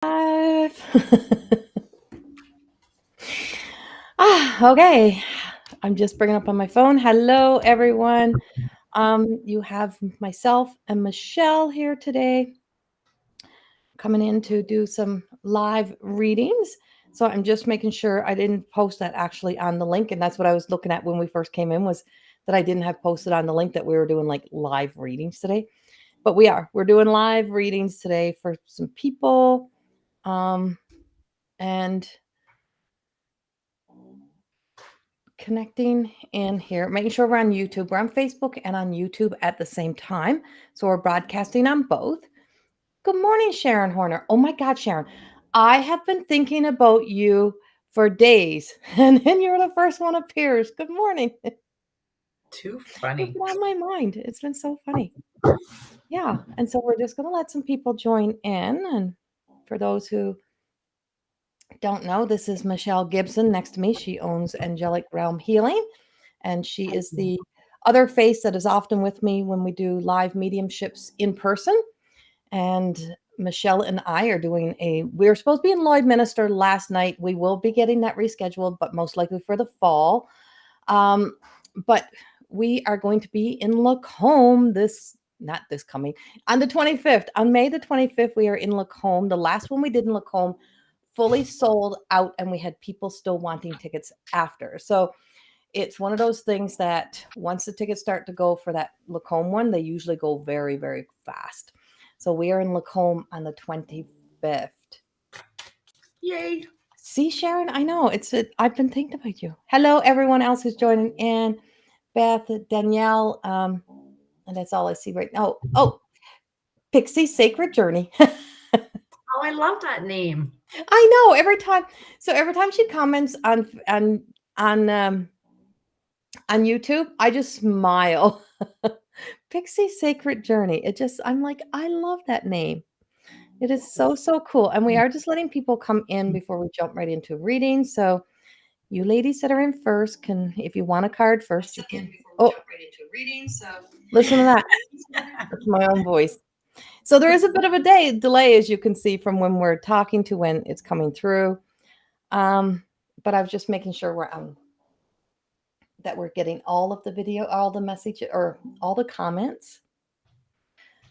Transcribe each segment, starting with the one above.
Okay. I'm just bringing up on my phone. Hello, everyone. You have myself and Michelle here today coming in to do some live readings. So I'm just making sure I didn't post that actually on the link. And that's what I was looking at when we first came in, was that I didn't have posted on the link that we were doing like live readings today. But we're doing live readings today for some people. And connecting in here, making sure we're on YouTube. We're on Facebook and on YouTube at the same time. So we're broadcasting on both. Good morning, Sharon Horner. Oh my God, Sharon. I have been thinking about you for days, and then you're the first one appears. Good morning. Too You've funny. been on my mind. It's been so funny. Yeah. And so we're just going to let some people join in. And for those who don't know, this is Michelle Gibson next to me. She owns Angelic Realm Healing, and she is the other face that is often with me when we do live mediumships in person. And Michelle and I are doing we were supposed to be in Lloydminster last night. We will be getting that rescheduled, but most likely for the fall. But we are going to be in Lacombe not this coming, on the 25th. On May the 25th, we are in Lacombe. The last one we did in Lacombe fully sold out, and we had people still wanting tickets after. So it's one of those things that once the tickets start to go for that Lacombe one, they usually go very, very fast. So we are in Lacombe on the 25th. Yay. See, Sharon, I know I've been thinking about you. Hello, everyone else who's joining in. Beth, Danielle, and that's all I see right now. Oh, Pixie Sacred Journey. Oh, I love that name. I know. Every time she comments on YouTube, I just smile. Pixie Sacred Journey. I'm like, I love that name. It is so, so cool. And we are just letting people come in before we jump right into reading. So you ladies that are in first if you want a card first, you can. Oh, listen to that. That's my own voice. So there is a bit of a delay, as you can see, from when we're talking to when it's coming through. But I was just making sure that we're getting all of the video, all the message, or all the comments.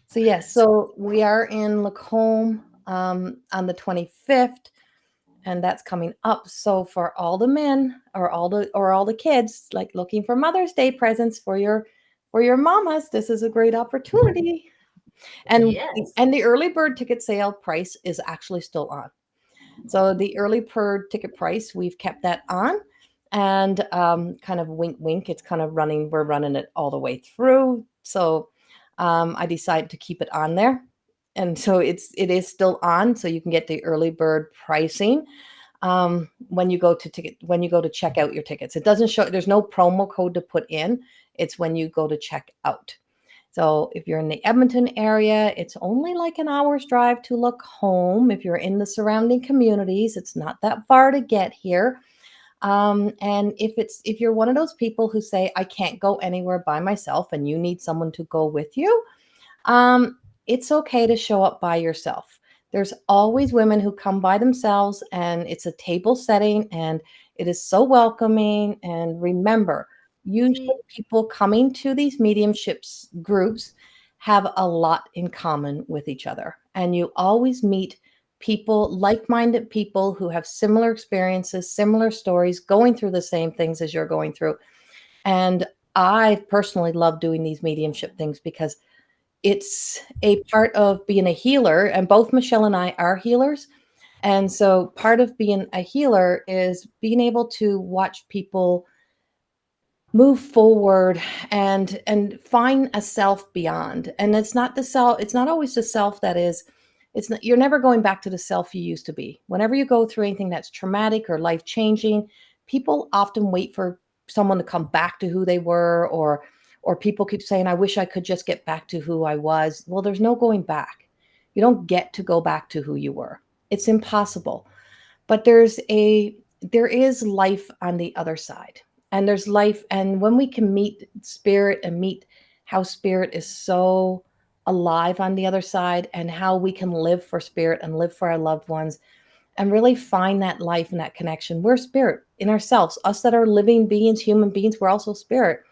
So yes, so we are in Lacombe on the 25th, and that's coming up. So for all the men or all the kids like looking for Mother's Day presents for your mamas, this is a great opportunity. And Yes. and the early bird ticket sale price is actually still on. So the early bird ticket price, we've kept that on, and kind of wink, wink. It's kind of running. We're running it all the way through. So I decided to keep it on there, and so it is still on. So you can get the early bird pricing when you go to check out your tickets. It doesn't show. There's no promo code to put in. It's when you go to check out. So if you're in the Edmonton area, it's only like an hour's drive to Lacombe. If you're in the surrounding communities, it's not that far to get here. And if you're one of those people who say, I can't go anywhere by myself and you need someone to go with you, it's okay to show up by yourself. There's always women who come by themselves, and it's a table setting, and it is so welcoming. And remember, usually people coming to these mediumships groups have a lot in common with each other. And you always meet people, like-minded people who have similar experiences, similar stories, going through the same things as you're going through. And I personally love doing these mediumship things because it's a part of being a healer, and both Michelle and I are healers. And so part of being a healer is being able to watch people move forward and find a self beyond. And it's not always the self that is, it's not, you're never going back to the self you used to be. Whenever you go through anything that's traumatic or life changing, people often wait for someone to come back to who they were, or people keep saying, I wish I could just get back to who I was. Well, there's no going back. You don't get to go back to who you were. It's impossible. But there is life on the other side. And there's life. And when we can meet spirit and meet how spirit is so alive on the other side, and how we can live for spirit and live for our loved ones and really find that life and that connection. We're spirit in ourselves. Us that are living beings, human beings, we're also spirit.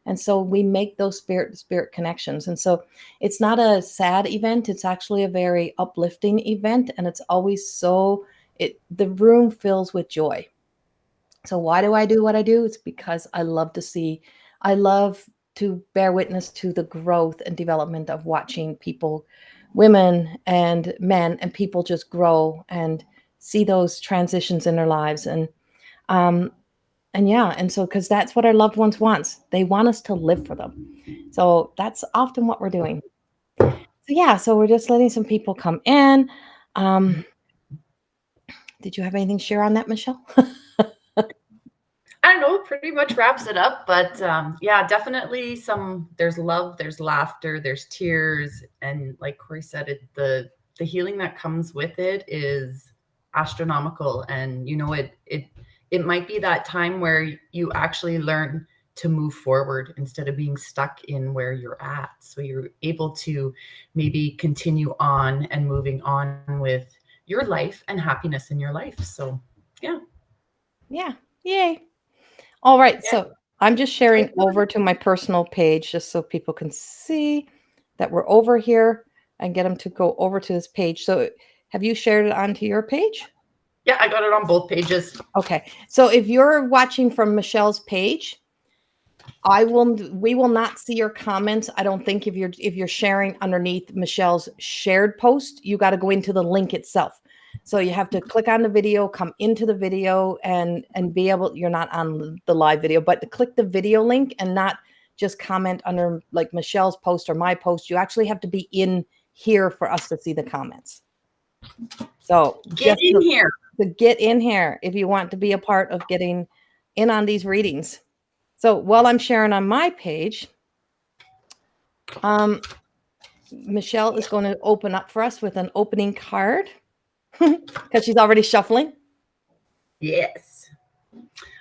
And so we make those spirit to spirit connections. And so it's not a sad event. It's actually a very uplifting event. And it's always the room fills with joy. So why do I do what I do? It's because I love to bear witness to the growth and development of watching people, women and men, and people just grow and see those transitions in their lives. Um, and yeah, and so because that's what our loved ones want. They want us to live for them. So that's often what we're doing. So yeah, so we're just letting some people come in. Did you have anything to share on that, Michelle? I don't know, pretty much wraps it up. But yeah, definitely there's love, there's laughter, there's tears. And like Corrie said, the healing that comes with it is astronomical. And it might be that time where you actually learn to move forward instead of being stuck in where you're at. So you're able to maybe continue on and moving on with your life and happiness in your life. So yeah. Yeah. Yay. All right. So I'm just sharing over to my personal page just so people can see that we're over here and get them to go over to this page. So have you shared it onto your page? Yeah, I got it on both pages. Okay. So if you're watching from Michelle's page, we will not see your comments. I don't think if you're sharing underneath Michelle's shared post, you got to go into the link itself. So you have to click on the video, come into the video and be able, you're not on the live video, but to click the video link and not just comment under like Michelle's post or my post. You actually have to be in here for us to see the comments. So get in here. To get in here if you want to be a part of getting in on these readings. So while I'm sharing on my page, Michelle is going to open up for us with an opening card because she's already shuffling. Yes.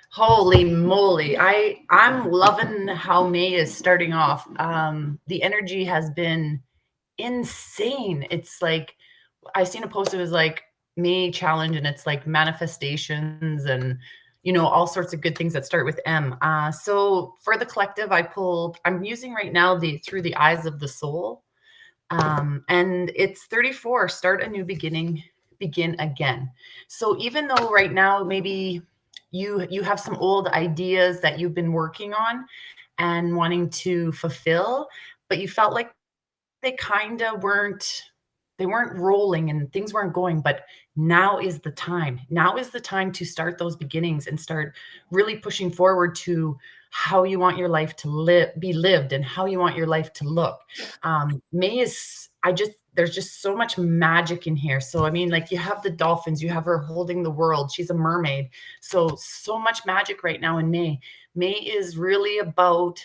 Holy moly. I'm loving how May is starting off. The energy has been insane. It's like, I seen a post, it was like May challenge, and it's like manifestations and all sorts of good things that start with M. So for the collective, I'm using right now Through the Eyes of the Soul. And it's 34, start a new beginning, begin again. So even though right now maybe you have some old ideas that you've been working on and wanting to fulfill, but you felt like they kind of weren't rolling and things weren't going, but now is the time. Now is the time to start those beginnings and start really pushing forward to how you want your life to be lived and how you want your life to look. May is, there's just so much magic in here. So, I mean, like you have the dolphins, you have her holding the world. She's a mermaid. So much magic right now in May. May is really about,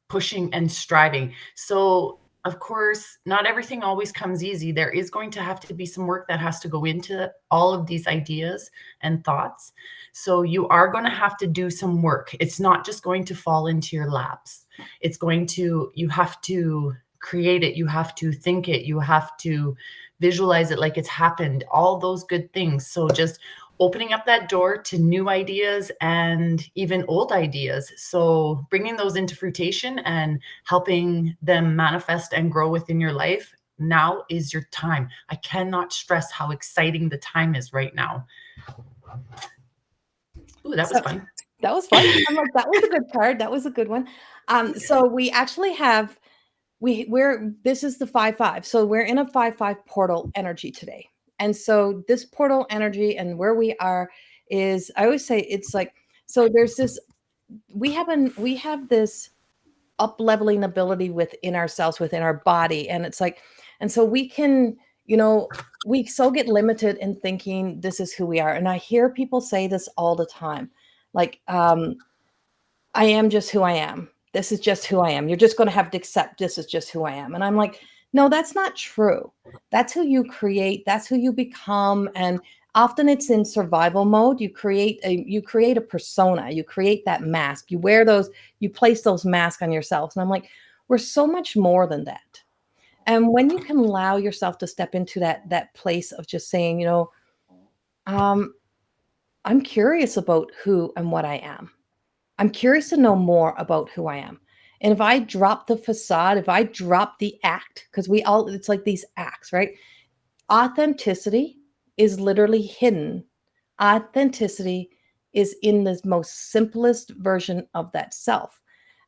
pushing and striving. So of course, not everything always comes easy. There is going to have to be some work that has to go into all of these ideas and thoughts. So you are going to have to do some work. It's not just going to fall into your laps. You have to create it. You have to think it. You have to visualize it like it's happened, all those good things. So just opening up that door to new ideas and even old ideas. So bringing those into fruition and helping them manifest and grow within your life. Now is your time. I cannot stress how exciting the time is right now. Ooh, that was fun. That was fun. I'm like, that was a good card. That was a good one. So we actually have, this is the 5-5. So we're in a 5-5 portal energy today. And so this portal energy and where we are is, I always say it's like, so there's this, we have this up-leveling ability within ourselves, within our body. And it's like, and so we can, we so get limited in thinking this is who we are. And I hear people say this all the time. Like, I am just who I am. This is just who I am. You're just going to have to accept this is just who I am. And I'm like, no, that's not true. That's who you create. That's who you become. And often it's in survival mode. You create a persona. You create that mask. You wear those, you place those masks on yourselves. And I'm like, we're so much more than that. And when you can allow yourself to step into that place of just saying, um, I'm curious about who and what I am. I'm curious to know more about who I am. And if I drop the facade, if I drop the act, because it's like these acts, right? Authenticity is literally hidden. Authenticity is in the most simplest version of that self.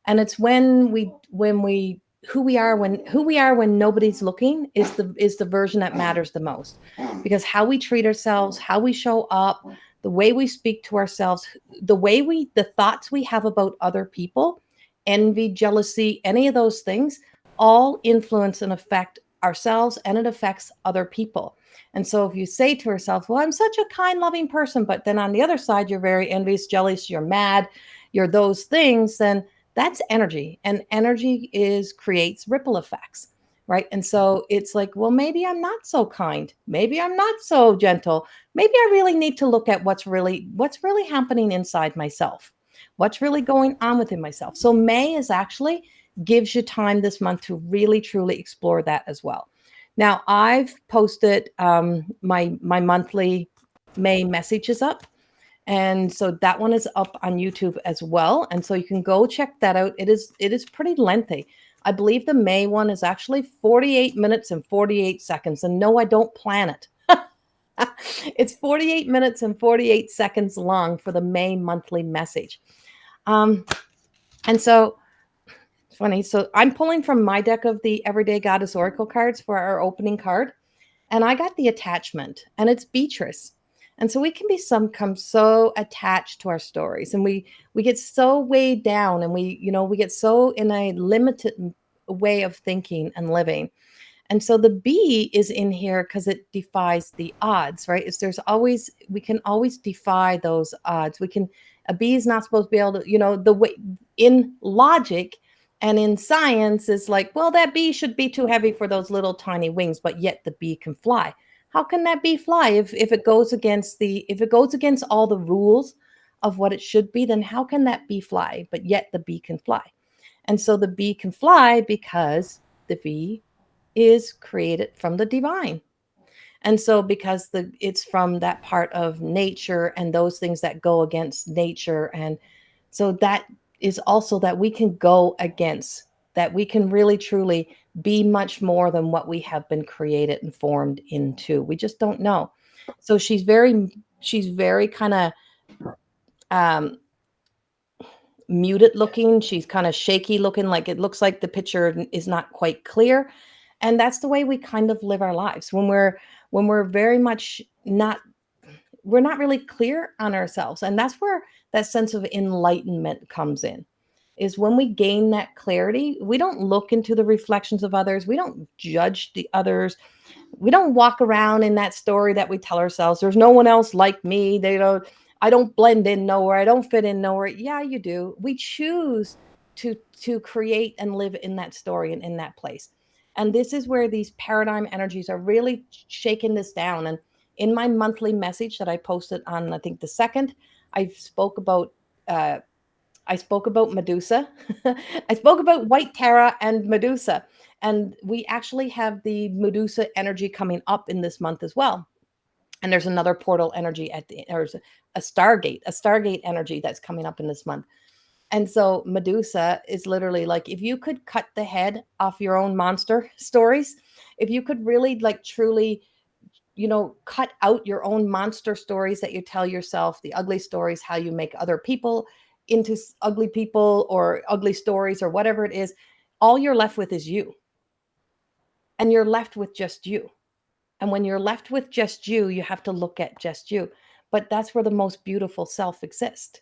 And it's when we who we are when nobody's looking is the version that matters the most. Because how we treat ourselves, how we show up, the way we speak to ourselves, the thoughts we have about other people, envy, jealousy, any of those things all influence and affect ourselves, and it affects other people. And so if you say to yourself, well, I'm such a kind, loving person, but then on the other side, you're very envious, jealous, you're mad, you're those things, then that's energy. And energy creates ripple effects. Right. And so it's like, well, maybe I'm not so kind. Maybe I'm not so gentle. Maybe I really need to look at what's really happening inside myself. What's really going on within myself. So May is actually gives you time this month to really truly explore that as well. Now I've posted my monthly May messages up, and so that one is up on YouTube as well, and so you can go check that out. It is pretty lengthy. I believe the May one is actually 48 minutes and 48 seconds, and no, I don't plan it. It's 48 minutes and 48 seconds long for the May monthly message. um, and so funny. So I'm pulling from my deck of the Everyday Goddess Oracle cards for our opening card. And I got the attachment, and it's Beatrice. And so we can become so attached to our stories, and we get so weighed down, and we get so in a limited way of thinking and living. And so the B is in here because it defies the odds, right? We can always defy those odds. A bee is not supposed to be able to, the way in logic and in science is like, well, that bee should be too heavy for those little tiny wings, but yet the bee can fly. How can that bee fly if it goes against all the rules of what it should be? Then how can that bee fly? But yet the bee can fly. And so the bee can fly because the bee is created from the divine. And so because it's from that part of nature and those things that go against nature. And so that is also that we can go against, that we can really truly be much more than what we have been created and formed into. We just don't know. So she's very kind of um muted looking. She's kind of shaky looking, like it looks like the picture is not quite clear. And that's the way we kind of live our lives when we're very much not we're not really clear on ourselves. And that's where that sense of enlightenment comes in, is when we gain that clarity. We don't look into the reflections of others, we don't judge the others, we don't walk around in that story that we tell ourselves, there's no one else like me, I don't blend in nowhere, I don't fit in nowhere. Yeah, you do. We choose to create and live in that story and in that place. And this is where these paradigm energies are really shaking this down. And in my monthly message that I posted on, I think the second, I spoke about uh, Medusa. I spoke about White Tara and Medusa. And we actually have the Medusa energy coming up in this month as well. And there's another portal energy there's a Stargate energy that's coming up in this month. And so Medusa is literally like, if you could cut the head off your own monster stories, if you could really like truly, cut out your own monster stories that you tell yourself, the ugly stories, how you make other people into ugly people or ugly stories or whatever it is, all you're left with is you. And you're left with just you. And when you're left with just you, you have to look at just you. But that's where the most beautiful self exists.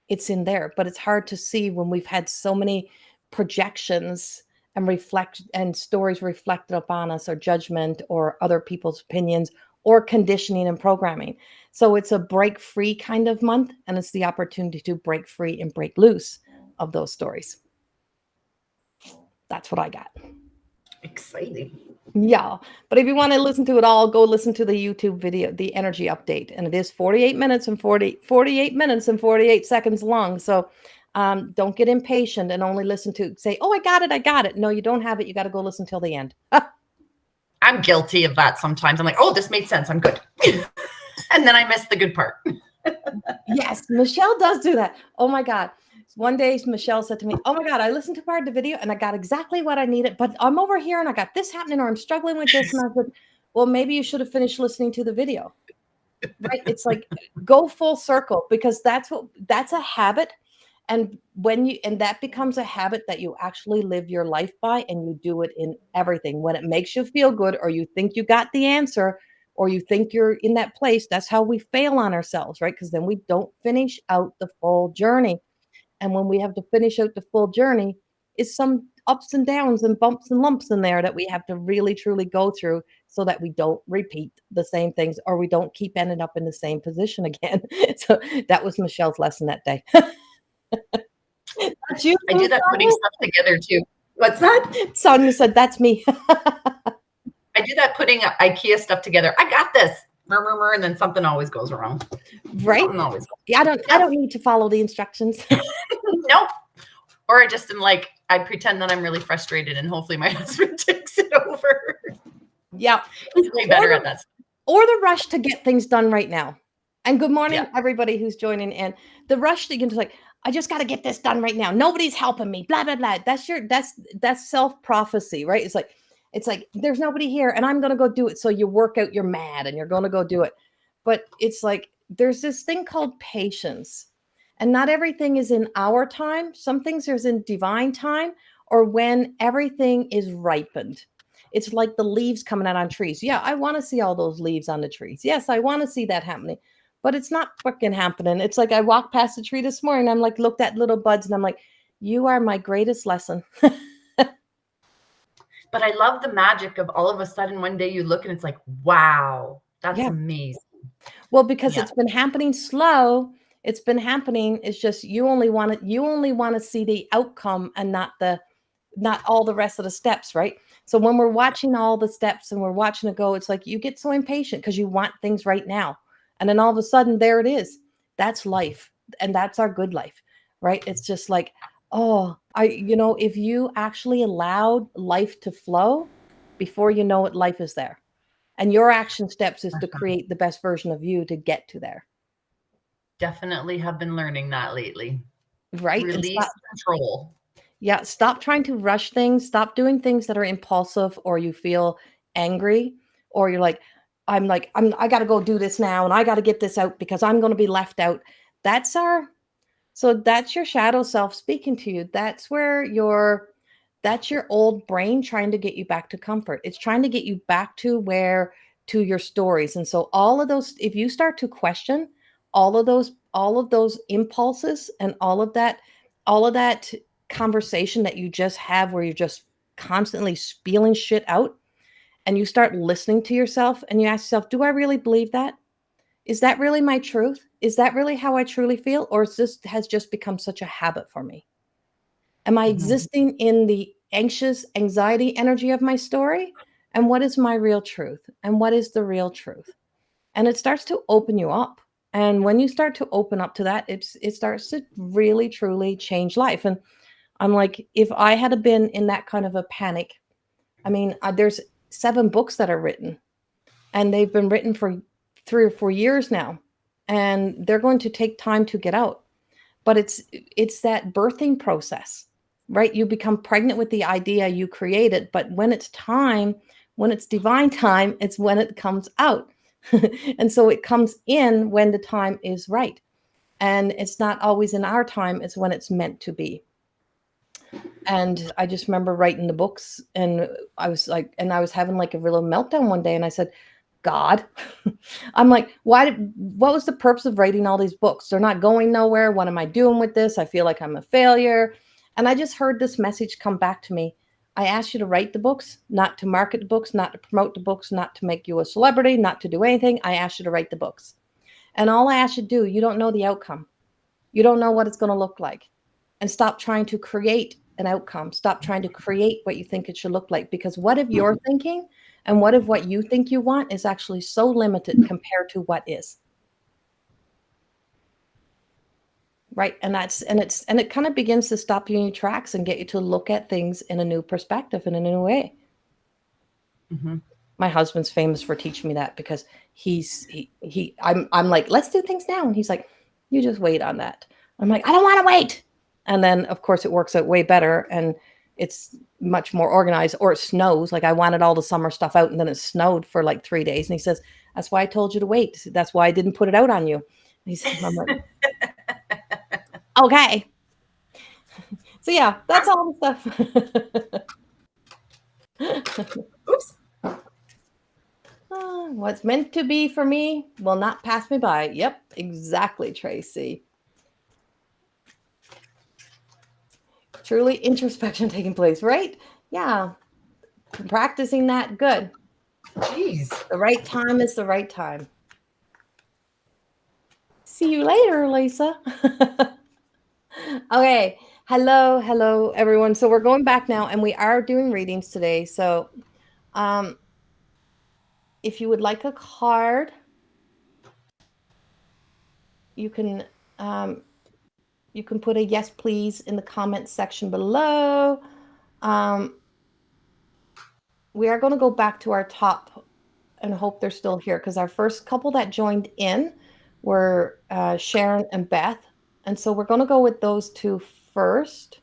It's in there, but it's hard to see when we've had so many projections and stories reflected upon us, or judgment, or other people's opinions, or conditioning and programming. So it's a break free kind of month, and it's the opportunity to break free and break loose of those stories. That's what I got. Exciting. Yeah. But if you want to listen to it all, go listen to the YouTube video, the energy update. And it is 48 minutes and 48 seconds long. So don't get impatient and only say, oh, I got it. No, you don't have it. You got to go listen till the end. I'm guilty of that sometimes. I'm like, oh, this made sense. I'm good. And then I miss the good part. Yes, Michelle does do that. Oh my God. One day Michelle said to me, oh my God, I listened to part of the video and I got exactly what I needed, but I'm over here and I got this happening or I'm struggling with this. And I said, well, maybe you should have finished listening to the video. Right? It's like go full circle, because that's a habit. And that becomes a habit that you actually live your life by, and you do it in everything. When it makes you feel good, or you think you got the answer, or you think you're in that place, that's how we fail on ourselves, right? Because then we don't finish out the full journey. And when we have to finish out the full journey, is some ups and downs and bumps and lumps in there that we have to really truly go through, so that we don't repeat the same things, or we don't keep ending up in the same position again. So that was Michelle's lesson that day. That's you, I do that putting stuff together too. What's that? Sonia said, that's me. I do that putting IKEA stuff together. I got this. And then something always goes wrong. Right? Always. Yeah, I don't need to follow the instructions. Nope. Or I just am like, I pretend that I'm really frustrated, and hopefully my husband takes it over. Yeah. He's way better at that. Or the rush to get things done right now. And good morning, everybody who's joining in. The rush that you can just like, I just got to get this done right now. Nobody's helping me. Blah, blah, blah. That's self-prophecy, right? It's like there's nobody here and I'm going to go do it. So you work out, you're mad and you're going to go do it. But it's like, there's this thing called patience, and not everything is in our time. Some things are in divine time, or when everything is ripened. It's like the leaves coming out on trees. Yeah, I want to see all those leaves on the trees. Yes, I want to see that happening. But it's not fucking happening. It's like I walked past the tree this morning. I'm like, looked at little buds, and I'm like, you are my greatest lesson. But I love the magic of all of a sudden one day you look and it's like, wow, that's amazing. Well, because it's been happening slow. It's been happening. It's just you only want to see the outcome and not all the rest of the steps, right? So when we're watching all the steps and we're watching it go, it's like you get so impatient because you want things right now. And then all of a sudden, there it is. That's life. And that's our good life, right? It's just like, if you actually allowed life to flow, before you know it, life is there. And your action steps is to create the best version of you to get to there. Definitely have been learning that lately. Right? Release control. Yeah. Stop trying to rush things. Stop doing things that are impulsive, or you feel angry, or you're like, I got to go do this now, and I got to get this out because I'm going to be left out. That's your shadow self speaking to you. That's your old brain trying to get you back to comfort. It's trying to get you back to your stories. And so all of those, if you start to question all of those impulses and all of that conversation that you just have, where you're just constantly spilling shit out, and you start listening to yourself and you ask yourself, do I really believe that? Is that really my truth? Is that really how I truly feel? Or has just become such a habit for me? Am I existing in the anxious anxiety energy of my story? And what is my real truth? And what is the real truth? And it starts to open you up. And when you start to open up to that, it starts to really, truly change life. And I'm like, if I had been in that kind of a panic, I mean, there's 7 books that are written, and they've been written for 3 or 4 years now, and they're going to take time to get out. But it's that birthing process, right? You become pregnant with the idea you created, but when it's time, when it's divine time, it's when it comes out. And so it comes in when the time is right. And it's not always in our time, it's when it's meant to be. And I just remember writing the books, and I was having like a real meltdown one day, and I said, God, I'm like, what was the purpose of writing all these books? They're not going nowhere. What am I doing with this? I feel like I'm a failure. And I just heard this message come back to me. I asked you to write the books, not to market the books, not to promote the books, not to make you a celebrity, not to do anything. I asked you to write the books. And all I asked you to do, you don't know the outcome. You don't know what it's going to look like. And stop trying to create an outcome. Stop trying to create what you think it should look like. Because what if you're thinking and what if what you think you want is actually so limited compared to what is? Right. And it kind of begins to stop you in your tracks and get you to look at things in a new perspective, in a new way. Mm-hmm. My husband's famous for teaching me that because I'm like, let's do things now. And he's like, you just wait on that. I'm like, I don't want to wait. And then of course it works out way better and it's much more organized. Or it snows. Like I wanted all the summer stuff out and then it snowed for like 3 days. And he says, that's why I told you to wait. That's why I didn't put it out on you. And he says, I'm like, okay. So yeah, that's all the stuff. Oops. What's meant to be for me will not pass me by. Yep, exactly, Tracy. Truly introspection taking place, right? Yeah. Practicing that, good. Jeez. The right time is the right time. See you later, Lisa. Okay. Hello, everyone. So we're going back now and we are doing readings today. So if you would like a card, you can put a yes, please in the comments section below. We are going to go back to our top and hope they're still here because our first couple that joined in were Sharon and Beth. And so we're going to go with those two first.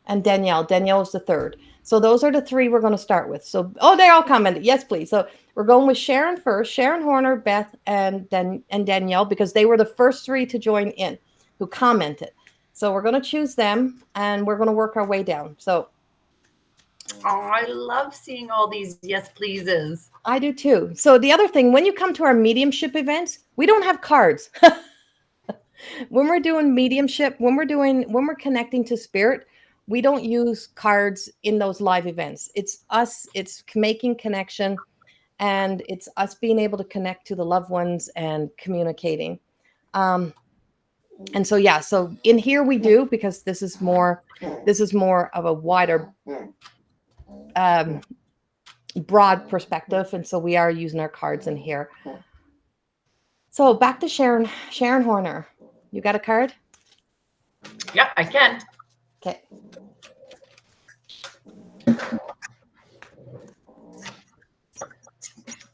And Danielle. Danielle is the third. So those are the three we're going to start with. So, they all commented. Yes, please. So we're going with Sharon first. Sharon Horner, Beth, and Danielle, because they were the first three to join in who commented. So we're going to choose them and we're going to work our way down. So. Oh, I love seeing all these yes, pleases. I do too. So the other thing, when you come to our mediumship events, we don't have cards. When we're doing mediumship, when we're connecting to spirit, we don't use cards in those live events. It's us, it's making connection, and it's us being able to connect to the loved ones and communicating. And so, yeah, so in here we do, because this is more of a wider, broad perspective. And so we are using our cards in here. So back to Sharon Horner. You got a card? Yeah, I can. Okay.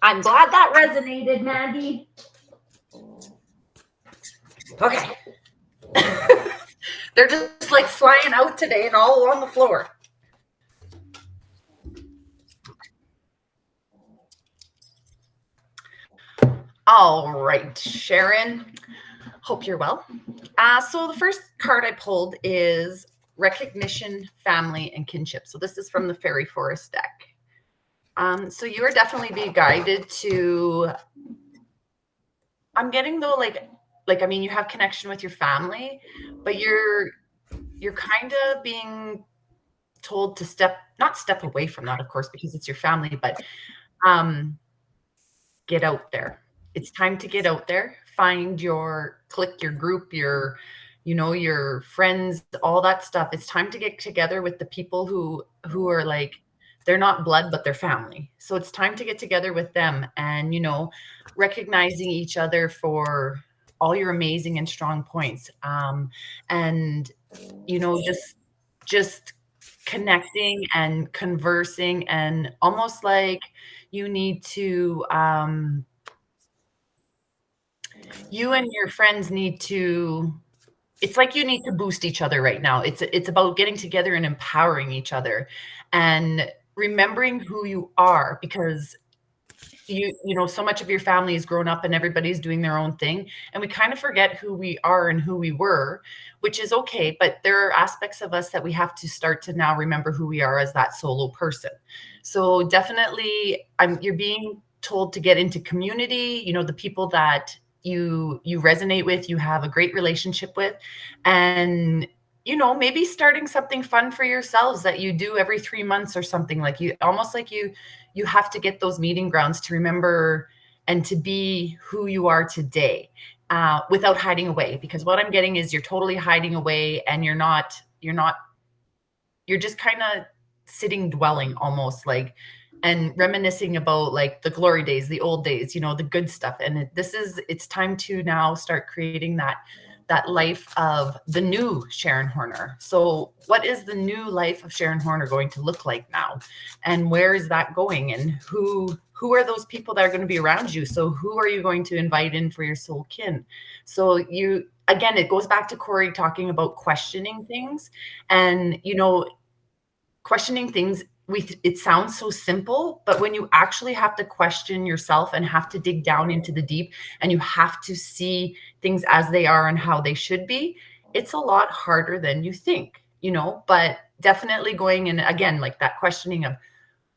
I'm glad that resonated, Maggie. Okay. They're just like flying out today and all on the floor. All right, Sharon. Hope you're well. So the first card I pulled is Recognition, Family, and Kinship. So this is from the Fairy Forest deck. So you are definitely being guided to, I'm getting though, I mean, you have connection with your family, but you're kind of being told to not step away from that, of course, because it's your family, but get out there. It's time to get out there, find your clique, your group, your friends, all that stuff. It's time to get together with the people who are like, they're not blood, but they're family. So it's time to get together with them and, recognizing each other for all your amazing and strong points. And, just connecting and conversing, and almost like you need to, you and your friends need to, it's like you need to boost each other right now. It's about getting together and empowering each other and remembering who you are, because so much of your family has grown up and everybody's doing their own thing, and we kind of forget who we are and who we were, which is okay. But there are aspects of us that we have to start to now remember who we are as that solo person. So definitely you're being told to get into community, the people that you resonate with, you have a great relationship with, and maybe starting something fun for yourselves that you do every 3 months or something. Like you have to get those meeting grounds to remember and to be who you are today, without hiding away. Because what I'm getting is you're totally hiding away, and you're just kind of sitting, dwelling almost, like, and reminiscing about like the glory days, the old days, the good stuff. And it's time to now start creating that that life of the new Sharon Horner. So what is the new life of Sharon Horner going to look like now? And where is that going? And who are those people that are going to be around you? So who are you going to invite in for your soul kin? So you, again, it goes back to Corrie talking about questioning things. And, you know, questioning things, it sounds so simple, but when you actually have to question yourself and have to dig down into the deep, and you have to see things as they are and how they should be, it's a lot harder than you think, you know. But definitely going in, again, like that questioning of,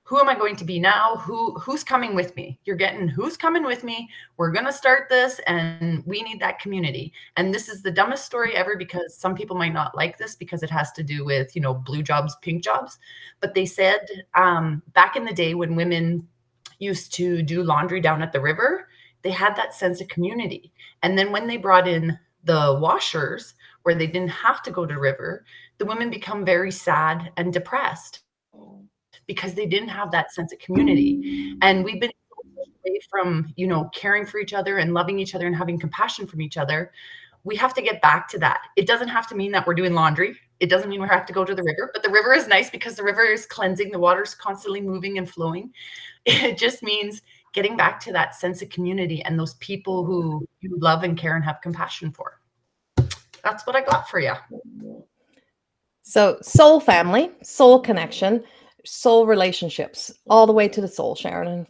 who am I going to be now? Who's coming with me? You're getting, who's coming with me? We're going to start this, and we need that community. And this is the dumbest story ever, because some people might not like this because it has to do with, you know, blue jobs, pink jobs. But they said back in the day when women used to do laundry down at the river, they had that sense of community. And then when they brought in the washers, where they didn't have to go to river, the women become very sad and depressed because they didn't have that sense of community. And we've been away from, you know, caring for each other and loving each other and having compassion from each other. We have to get back to that. It doesn't have to mean that we're doing laundry. It doesn't mean we have to go to the river, but the river is nice because the river is cleansing. The water's constantly moving and flowing. It just means getting back to that sense of community and those people who you love and care and have compassion for. That's what I got for you. So soul family, soul connection, soul relationships, all the way to the soul, Sharon.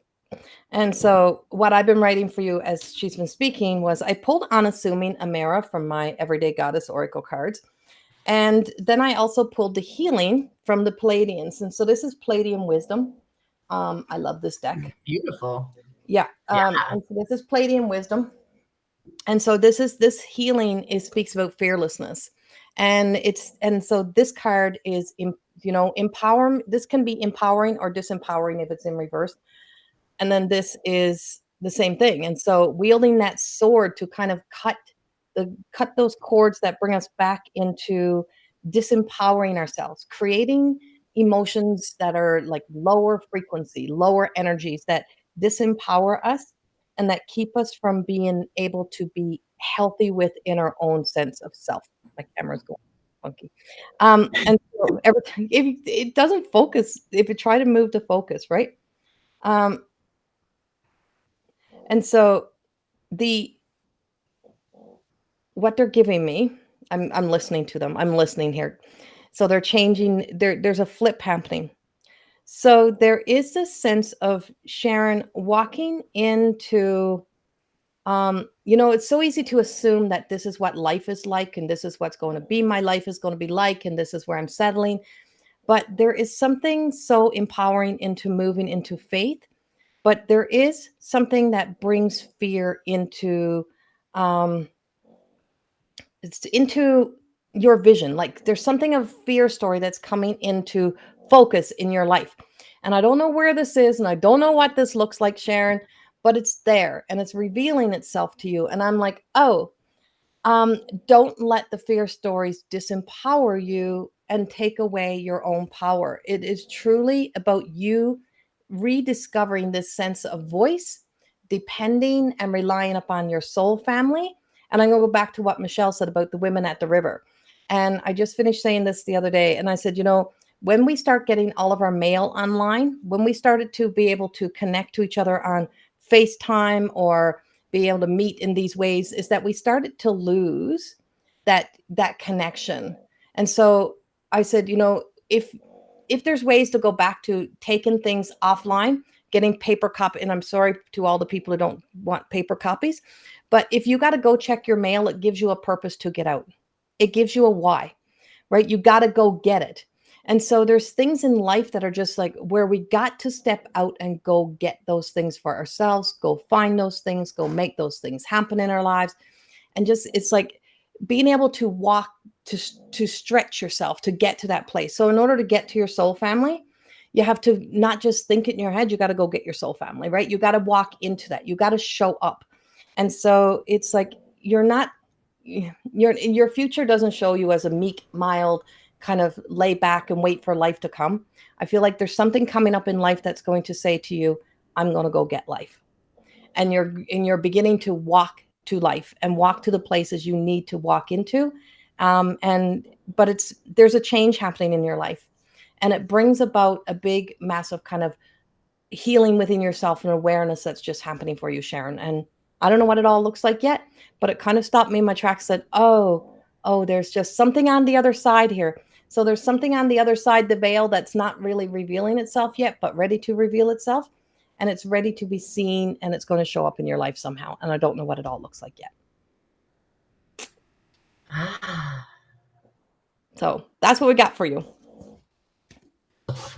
And so what I've been writing for you as she's been speaking was, I pulled Unassuming Amara from my Everyday Goddess Oracle cards. And then I also pulled the healing from the Palladians. And so this is Palladian wisdom. I love this deck. Beautiful. Yeah. And so this is Palladian wisdom. And so this healing speaks about fearlessness. And so this card is, you know, empower. This can be empowering or disempowering if it's in reverse. And then this is the same thing. And so wielding that sword to kind of cut those cords that bring us back into disempowering ourselves, creating emotions that are like lower frequency, lower energies that disempower us and that keep us from being able to be healthy within our own sense of self. My camera's going funky. And so every time, if it doesn't focus, if you try to move the focus, right? And so what they're giving me, I'm listening to them. I'm listening here. So they're changing. There's a flip happening. So there is this sense of Sharon walking into, you know, it's so easy to assume that this is what life is like, and this is what's going to be my life is going to be like, and this is where I'm settling. But there is something so empowering into moving into faith. But there is something that brings fear into, it's into your vision. Like there's something of fear story that's coming into focus in your life. And I don't know where this is, and I don't know what this looks like, Sharon, but it's there and it's revealing itself to you. And I'm like, oh, don't let the fear stories disempower you and take away your own power. It is truly about you rediscovering this sense of voice, depending and relying upon your soul family. And I'm going to go back to what Michelle said about the women at the river. And I just finished saying this the other day. And I said, you know, when we start getting all of our mail online, when we started to be able to connect to each other on FaceTime or be able to meet in these ways, is that we started to lose that connection. And so I said, you know, if there's ways to go back to taking things offline, getting paper copy, and I'm sorry to all the people who don't want paper copies, but if you got to go check your mail, it gives you a purpose to get out. It gives you a why, right? You got to go get it. And so there's things in life that are just like where we got to step out and go get those things for ourselves, go find those things, go make those things happen in our lives. And just, it's like being able to walk, to stretch yourself to get to that place. So in order to get to your soul family, you have to not just think it in your head, you got to go get your soul family, right? You got to walk into that. You got to show up. And so it's like, your future doesn't show you as a meek, mild, kind of lay back and wait for life to come. I feel like there's something coming up in life that's going to say to you, I'm going to go get life. And you're beginning to walk to life and walk to the places you need to walk into. But there's a change happening in your life, and it brings about a big, massive kind of healing within yourself and awareness that's just happening for you, Sharon. And I don't know what it all looks like yet, but it kind of stopped me in my tracks. Said, oh, there's just something on the other side here. So there's something on the other side, the veil, that's not really revealing itself yet, but ready to reveal itself. And it's ready to be seen, and it's going to show up in your life somehow. And I don't know what it all looks like yet. So that's what we got for you. That's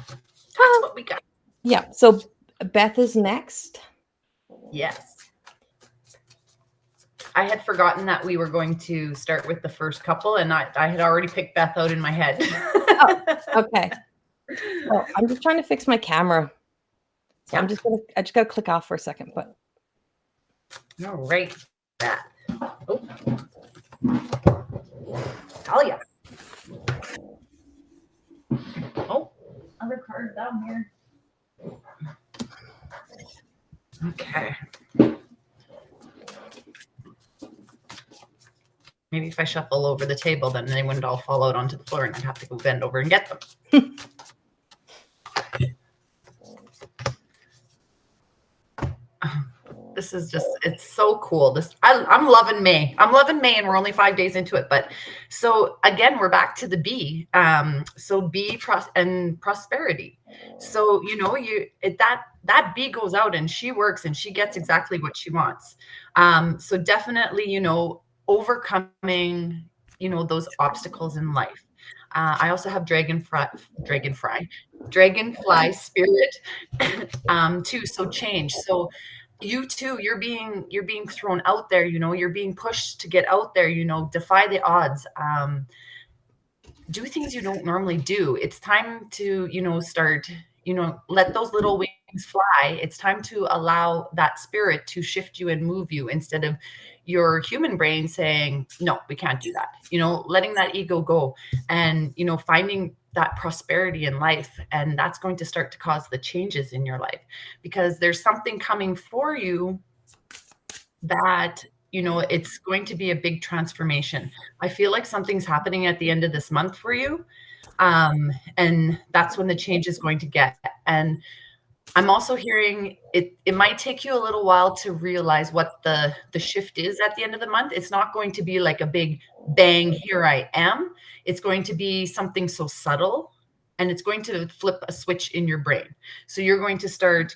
what we got. Yeah. So Beth is next. Yes. I had forgotten that we were going to start with the first couple, and I had already picked Beth out in my head. Oh, okay. Well, I'm just trying to fix my camera. So I just got to click off for a second, but. All right. That. Oh. Talia. Oh, other card down here. Okay. Maybe if I shuffle over the table, then they wouldn't all fall out onto the floor and I'd have to go bend over and get them. This is just, it's so cool. I'm loving May. I'm loving May, and we're only 5 days into it. But so again, we're back to the bee. So bee and prosperity. So, that bee goes out and she works and she gets exactly what she wants. So definitely, overcoming, those obstacles in life. I also have dragonfly spirit, too. So change. So you too, you're being thrown out there, you're being pushed to get out there, defy the odds, do things you don't normally do. It's time to, start, let those little wings fly. It's time to allow that spirit to shift you and move you, instead of your human brain saying, no, we can't do that, letting that ego go, and, finding that prosperity in life. And that's going to start to cause the changes in your life, because there's something coming for you that, it's going to be a big transformation. I feel like something's happening at the end of this month for you. And that's when the change is going to get. And I'm also hearing it might take you a little while to realize what the shift is at the end of the month. It's not going to be like a big bang, here I am. It's going to be something so subtle, and it's going to flip a switch in your brain. So you're going to start,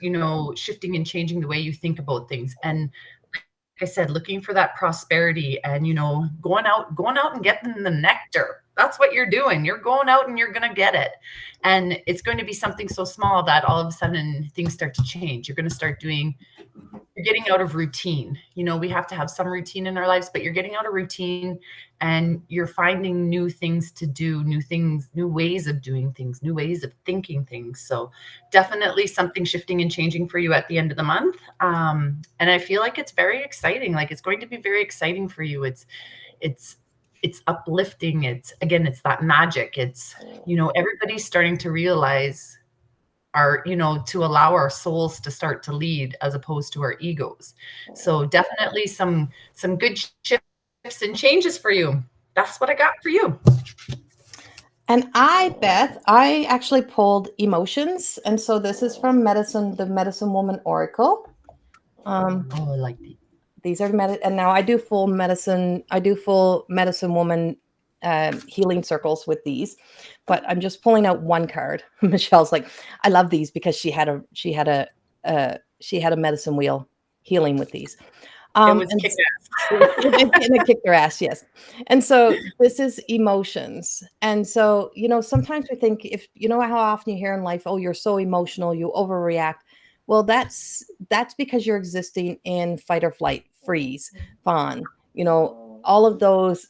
shifting and changing the way you think about things. And like I said, looking for that prosperity, and, going out and getting the nectar. That's what you're doing. You're going out and you're going to get it. And it's going to be something so small that all of a sudden things start to change. You're going to start you're getting out of routine. We have to have some routine in our lives, but you're getting out of routine and you're finding new things to do, new ways of doing things, new ways of thinking things. So definitely something shifting and changing for you at the end of the month. And I feel like it's very exciting. Like, it's going to be very exciting for you. It's uplifting. It's that magic. It's, everybody's starting to realize to allow our souls to start to lead, as opposed to our egos. So definitely some good shifts and changes for you. That's what I got for you. And Beth, I actually pulled emotions. And so this is from the Medicine Woman Oracle. I like these. These are and now I do full medicine woman healing circles with these, but I'm just pulling out one card. Michelle's like, I love these because she had a medicine wheel healing with these. It was kick ass. And it kicked her ass, yes. And so this is emotions. And so, sometimes we think, if how often you hear in life, oh, you're so emotional, you overreact. Well, that's because you're existing in fight or flight, freeze, fawn, all of those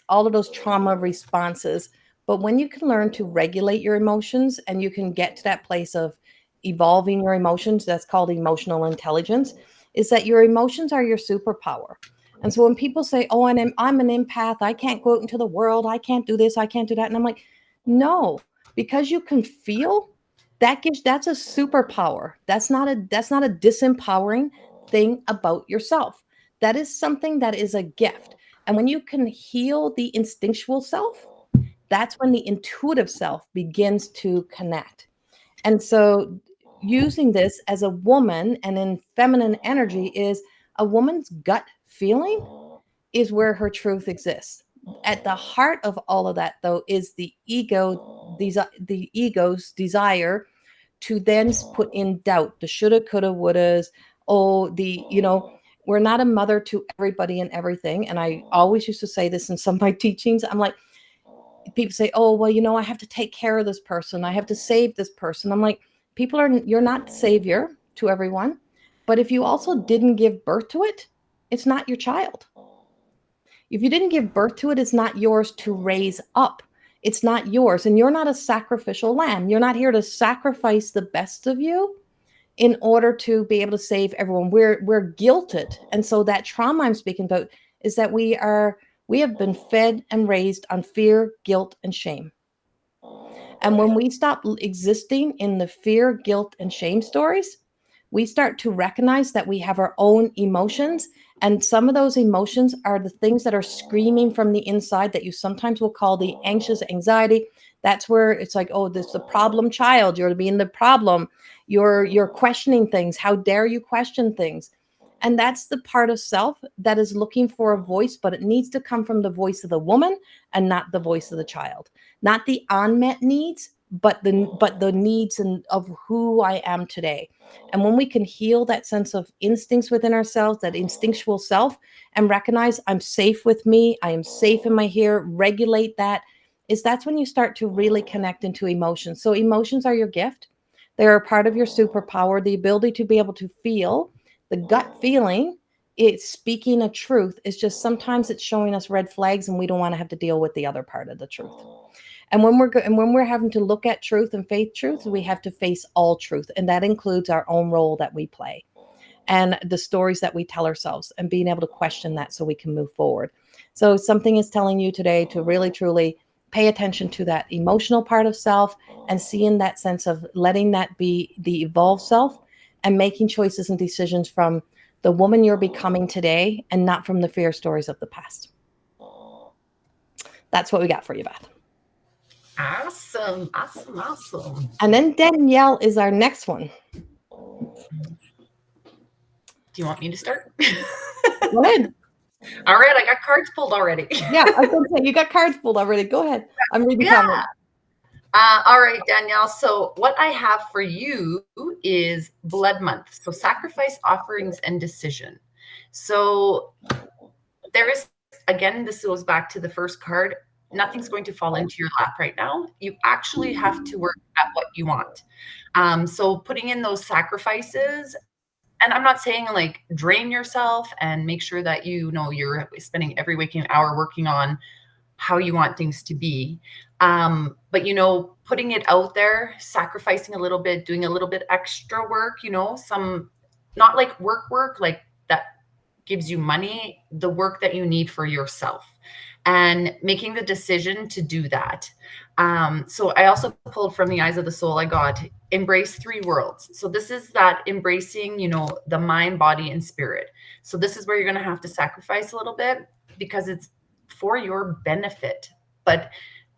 trauma responses. But when you can learn to regulate your emotions, and you can get to that place of evolving your emotions, that's called emotional intelligence, is that your emotions are your superpower. And so when people say, oh, I'm an empath, I can't go out into the world, I can't do this, I can't do that. And I'm like, no, because you can feel, that's a superpower. That's not a disempowering thing about yourself. that is something that is a gift. And when you can heal the instinctual self, that's when the intuitive self begins to connect. And so, using this as a woman and in feminine energy is a woman's gut feeling is where her truth exists. At the heart of all of that, though, is the the ego's desire to then put in doubt the shoulda, coulda, wouldas. Oh, we're not a mother to everybody and everything. And I always used to say this in some of my teachings. I'm like, people say, oh, well, I have to take care of this person. I have to save this person. I'm like, you're not savior to everyone. But if you also didn't give birth to it, it's not your child. If you didn't give birth to it, it's not yours to raise up. It's not yours. And you're not a sacrificial lamb. You're not here to sacrifice the best of you in order to be able to save everyone. We're guilted. And so that trauma I'm speaking about is that we have been fed and raised on fear, guilt, and shame. And when we stop existing in the fear, guilt, and shame stories, we start to recognize that we have our own emotions. And some of those emotions are the things that are screaming from the inside that you sometimes will call the anxious anxiety. That's where it's like, oh, this is the problem child. You're being the problem. You're questioning things. How dare you question things? And that's the part of self that is looking for a voice, but it needs to come from the voice of the woman and not the voice of the child. Not the unmet needs, but the needs of who I am today. And when we can heal that sense of instincts within ourselves, that instinctual self, and recognize I'm safe with me, I am safe in my here, regulate that's when you start to really connect into emotions. So emotions are your gift. They're a part of your superpower, the ability to be able to feel. The gut feeling, it's speaking a truth. It's just sometimes it's showing us red flags and we don't want to have to deal with the other part of the truth. And when we're having to look at truth and faith truth, we have to face all truth. And that includes our own role that we play and the stories that we tell ourselves and being able to question that so we can move forward. So something is telling you today to really, truly pay attention to that emotional part of self and seeing that sense of letting that be the evolved self and making choices and decisions from the woman you're becoming today and not from the fear stories of the past. That's what we got for you, Beth. Awesome. And then Danielle is our next one. Do you want me to start? Go ahead. All right, I got cards pulled already. Yeah, I was going to say, you got cards pulled already. Go ahead. I'm reading comments. All right, Danielle. So what I have for you is Blood Month. So sacrifice, offerings, and decision. So there is, again, this goes back to the first card. Nothing's going to fall into your lap right now. You actually have to work at what you want. So putting in those sacrifices, and I'm not saying like drain yourself and make sure that you're spending every waking hour working on how you want things to be. But putting it out there, sacrificing a little bit, doing a little bit extra work, some not like work like that gives you money, the work that you need for yourself and making the decision to do that. So I also pulled from the Eyes of the Soul, I got embrace 3 worlds. So this is that embracing, the mind, body, and spirit. So this is where you're going to have to sacrifice a little bit because it's for your benefit. But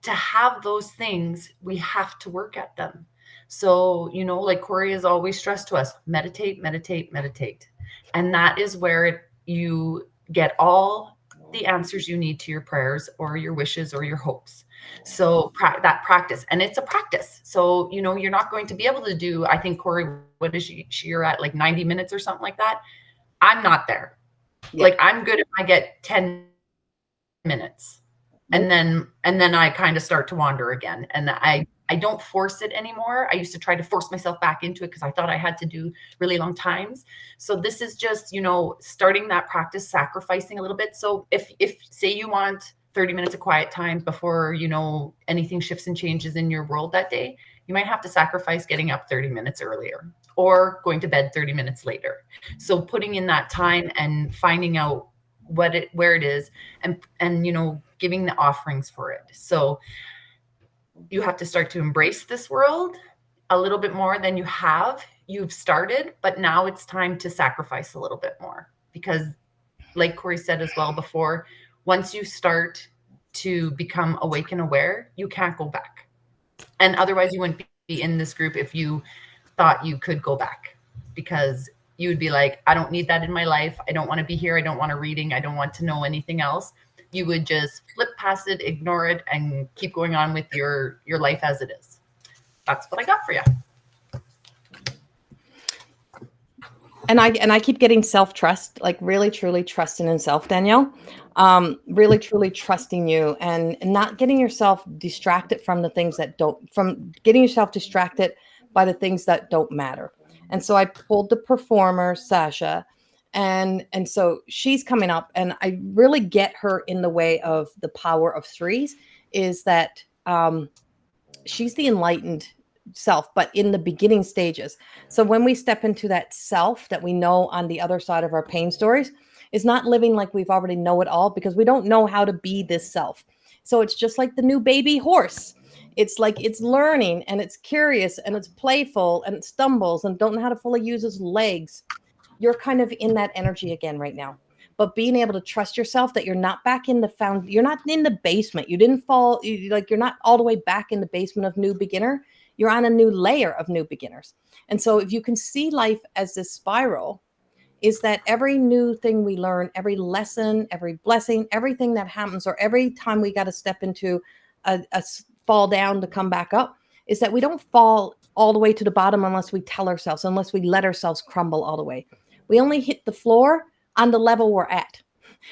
to have those things, we have to work at them. So, like Corrie has always stressed to us, meditate, meditate, meditate. And that is where you get all the answers you need to your prayers or your wishes or your hopes. So that practice, and it's a practice. So, you're not going to be able to do, I think Corrie, what is you're at like 90 minutes or something like that. I'm not there. Yeah. Like I'm good if I get 10 minutes and then I kind of start to wander again. And I don't force it anymore. I used to try to force myself back into it because I thought I had to do really long times. So this is just, starting that practice, sacrificing a little bit. So if say you want 30 minutes of quiet time before, anything shifts and changes in your world that day, you might have to sacrifice getting up 30 minutes earlier or going to bed 30 minutes later. So putting in that time and finding out where it is and giving the offerings for it. So you have to start to embrace this world a little bit more than you've started, but now it's time to sacrifice a little bit more because like Corey said as well before, once you start to become awake and aware, you can't go back. And otherwise, you wouldn't be in this group if you thought you could go back, because you would be like, I don't need that in my life. I don't want to be here. I don't want a reading. I don't want to know anything else. You would just flip past it, ignore it, and keep going on with your life as it is. That's what I got for you. And I keep getting self-trust, like really truly trusting in self, Danielle. Really truly trusting you, and not getting yourself distracted from the things that don't, from getting yourself distracted by the things that don't matter. And so I pulled the performer, Sasha, and so she's coming up, and I really get her in the way of the power of threes, is that she's the enlightened self, but in the beginning stages. So when we step into that self that we know on the other side of our pain stories, is not living like we've already know it all, because we don't know how to be this self. So it's just like the new baby horse. It's like it's learning, and it's curious, and it's playful, and it stumbles and don't know how to fully use its legs. You're kind of in that energy again right now. But being able to trust yourself that you're not back in you're not in the basement. You didn't fall, like you're not all the way back in the basement of new beginner. You're on a new layer of new beginners. And so if you can see life as this spiral, is that every new thing we learn, every lesson, every blessing, everything that happens, or every time we got to step into a fall down to come back up, is that we don't fall all the way to the bottom unless we tell ourselves, unless we let ourselves crumble all the way. We only hit the floor on the level we're at.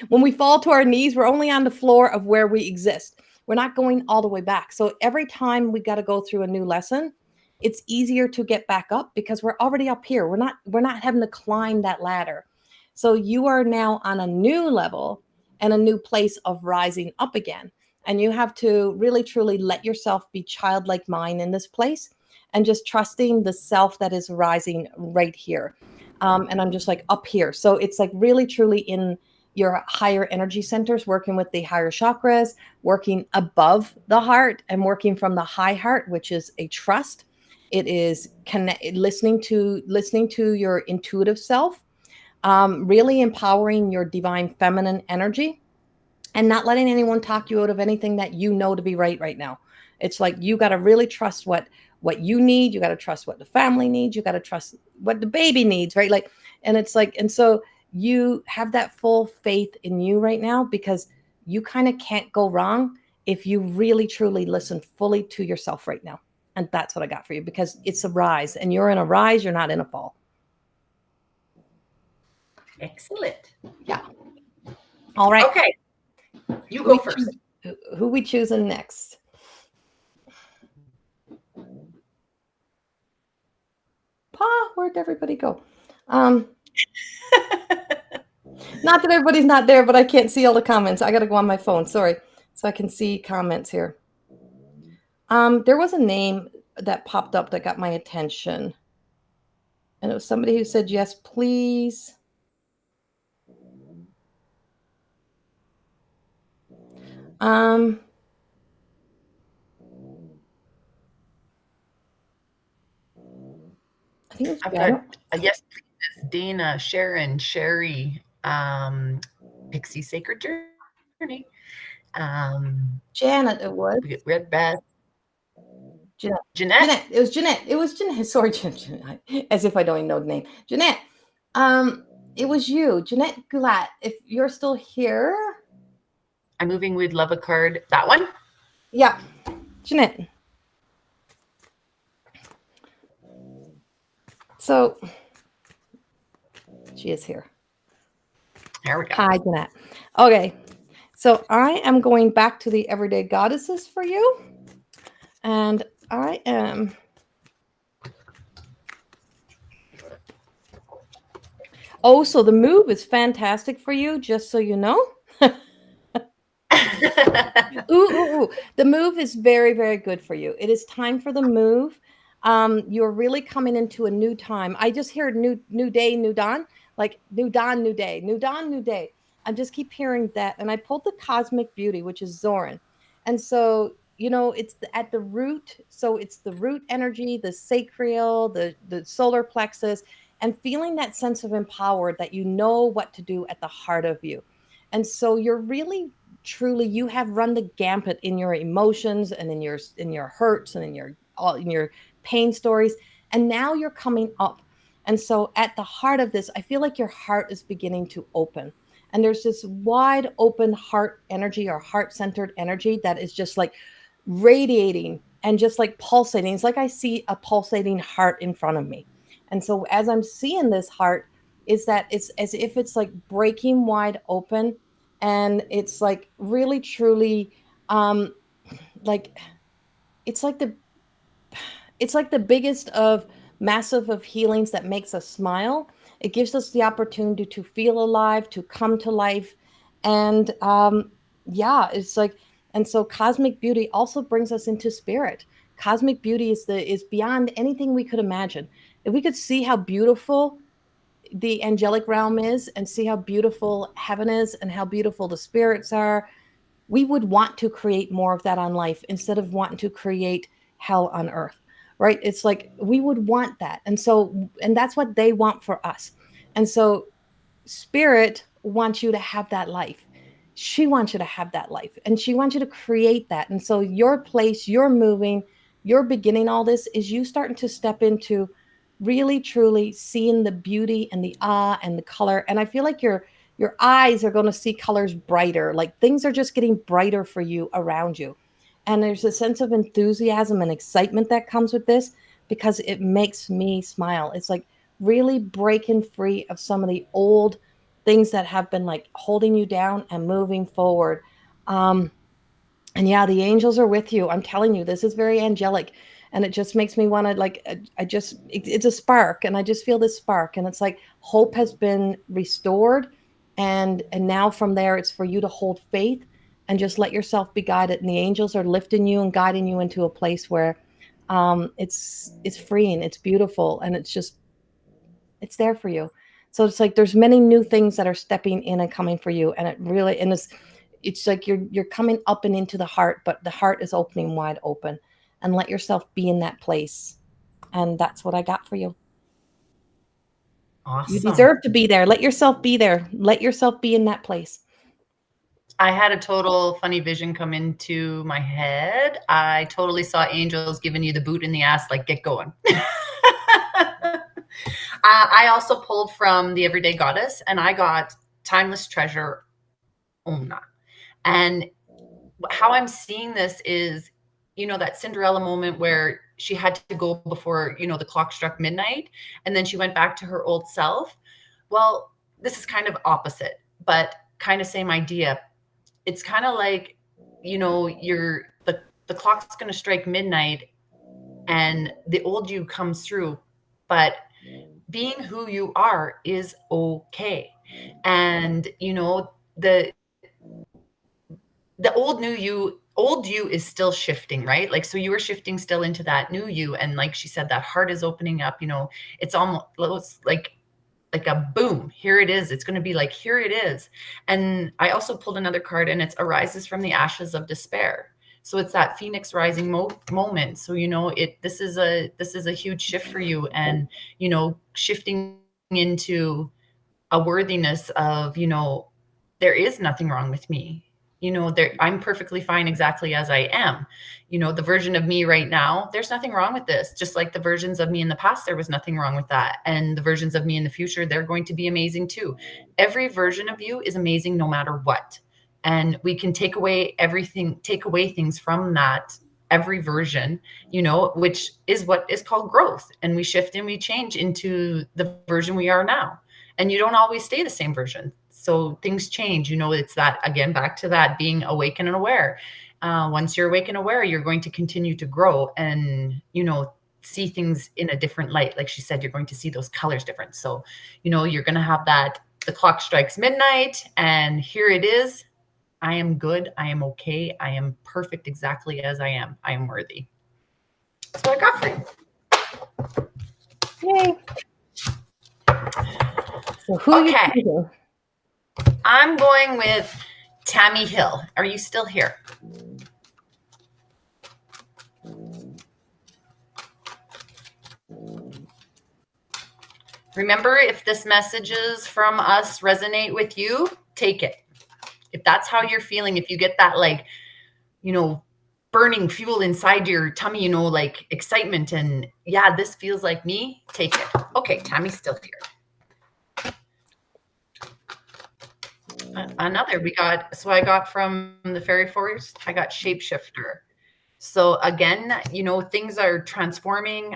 When we fall to our knees, we're only on the floor of where we exist. We're not going all the way back. So every time we got to go through a new lesson, it's easier to get back up because we're already up here. We're not having to climb that ladder. So you are now on a new level and a new place of rising up again. And you have to really, truly let yourself be childlike mind in this place, and just trusting the self that is rising right here. And I'm just like up here. So it's like really, truly in your higher energy centers, working with the higher chakras, working above the heart, and working from the high heart, which is a trust. It is listening to your intuitive self, really empowering your divine feminine energy, and not letting anyone talk you out of anything that you know to be right now. It's like you got to really trust what you need. You got to trust what the family needs. You got to trust what the baby needs, right? Like, and it's like, and so you have that full faith in you right now, because you kind of can't go wrong if you really truly listen fully to yourself right now. And that's what I got for you, because it's a rise, and you're in a rise. You're not in a fall. Excellent. Yeah. All right. Okay. You go first. Who we choosing next? Pa, where'd everybody go? Not that everybody's not there, but I can't see all the comments. I got to go on my phone. Sorry. So I can see comments here. There was a name that popped up that got my attention. And it was somebody who said, yes, please. I think it's I've got yes, please. Dana, Sharon, Sherry, Pixie Sacred Journey. Janet, it was. Red Beth. Jeanette. It was Jeanette. It was Jeanette. Sorry, Jeanette. As if I don't even know the name. Jeanette. It was you, Jeanette Goulat. If you're still here. I'm moving. We'd love a card. That one? Yeah. Jeanette. So she is here. There we go. Hi, Jeanette. Okay. So I am going back to the Everyday Goddesses for you. And I am. Oh, so the move is fantastic for you, just so you know. Ooh. The move is very, very good for you. It is time for the move. You're really coming into a new time. I just hear new day, new dawn, like new dawn, new day, new dawn, new day. I just keep hearing that. And I pulled the cosmic beauty, which is Zoran. And so, it's at the root. So it's the root energy, the sacral, the solar plexus. and feeling that sense of empowered that you know what to do at the heart of you. And so you're really truly, you have run the gambit in your emotions and in your hurts and in your pain stories, and now you're coming up. And so at the heart of this, I feel like your heart is beginning to open, and there's this wide open heart energy, or heart centered energy, that is just like radiating and just like pulsating. It's like I see a pulsating heart in front of me. And so as I'm seeing this heart, is that it's as if it's like breaking wide open, and it's like really truly um like it's like the it's like the biggest of massive of healings that makes us smile. It gives us the opportunity to feel alive, to come to life. And yeah, it's like, and so cosmic beauty also brings us into spirit. Cosmic beauty is beyond anything we could imagine. If we could see how beautiful the angelic realm is, and see how beautiful heaven is, and how beautiful the spirits are, we would want to create more of that on life instead of wanting to create hell on earth, right? It's like we would want that. And so, and that's what they want for us. And so spirit wants you to have that life. She wants you to have that life, and she wants you to create that. And so your place, you're moving, you're beginning all this, is you starting to step into really truly seeing the beauty and the awe and the color. And I feel like your eyes are going to see colors brighter, like things are just getting brighter for you around you. And there's a sense of enthusiasm and excitement that comes with this, because it makes me smile. It's like really breaking free of some of the old things that have been like holding you down and moving forward. Um, and yeah, the angels are with you. I'm telling you, this is very angelic. And it just makes me want to like, it's a spark. And I just feel this spark. And it's like hope has been restored. And now from there, it's for you to hold faith and just let yourself be guided. And the angels are lifting you and guiding you into a place where it's freeing, it's beautiful, and it's there for you. So it's like there's many new things that are stepping in and coming for you, and it really, and it's like you're coming up and into the heart, but the heart is opening wide open, and let yourself be in that place. And that's what I got for you. You Awesome. deserve to be there. Let yourself be there. Let yourself be in that place. I had a total funny vision come into my head. I totally saw angels giving you the boot in the ass, like, get going. I also pulled from the Everyday Goddess, and I got Timeless Treasure Omna. And how I'm seeing this is, that Cinderella moment where she had to go before, the clock struck midnight, and then she went back to her old self. Well, this is kind of opposite, but kind of same idea. It's kind of like, the clock's going to strike midnight and the old you comes through, but being who you are is okay. And, the old you is still shifting, right? Like, so you were shifting still into that new you. And like she said, that heart is opening up, it's almost like a boom, here it is. It's going to be like, here it is. And I also pulled another card, and it's arises from the ashes of despair. So it's that Phoenix rising moment. So, this is a huge shift for you, and, shifting into a worthiness of, there is nothing wrong with me. I'm perfectly fine exactly as I am. The version of me right now, there's nothing wrong with this. Just like the versions of me in the past, there was nothing wrong with that. And the versions of me in the future, they're going to be amazing too. Every version of you is amazing no matter what. And we can take away things from that, every version, which is what is called growth. And we shift and we change into the version we are now. And you don't always stay the same version. So things change, it's that, again, back to that being awake and aware. Once you're awake and aware, you're going to continue to grow and, see things in a different light. Like she said, you're going to see those colors different. So, you're going to have that, the clock strikes midnight and here it is. I am good. I am okay. I am perfect exactly as I am. I am worthy. That's what I got for you. Yay. So who are you thinking? I'm going with Tammy Hill. Are you still here? Remember, if this messages from us resonate with you, take it. If that's how you're feeling, if you get that, like, burning fuel inside your tummy, like excitement, and yeah, this feels like me, take it. Okay, Tammy's still here. Another I got from the fairy forest, I got shapeshifter. So again, things are transforming.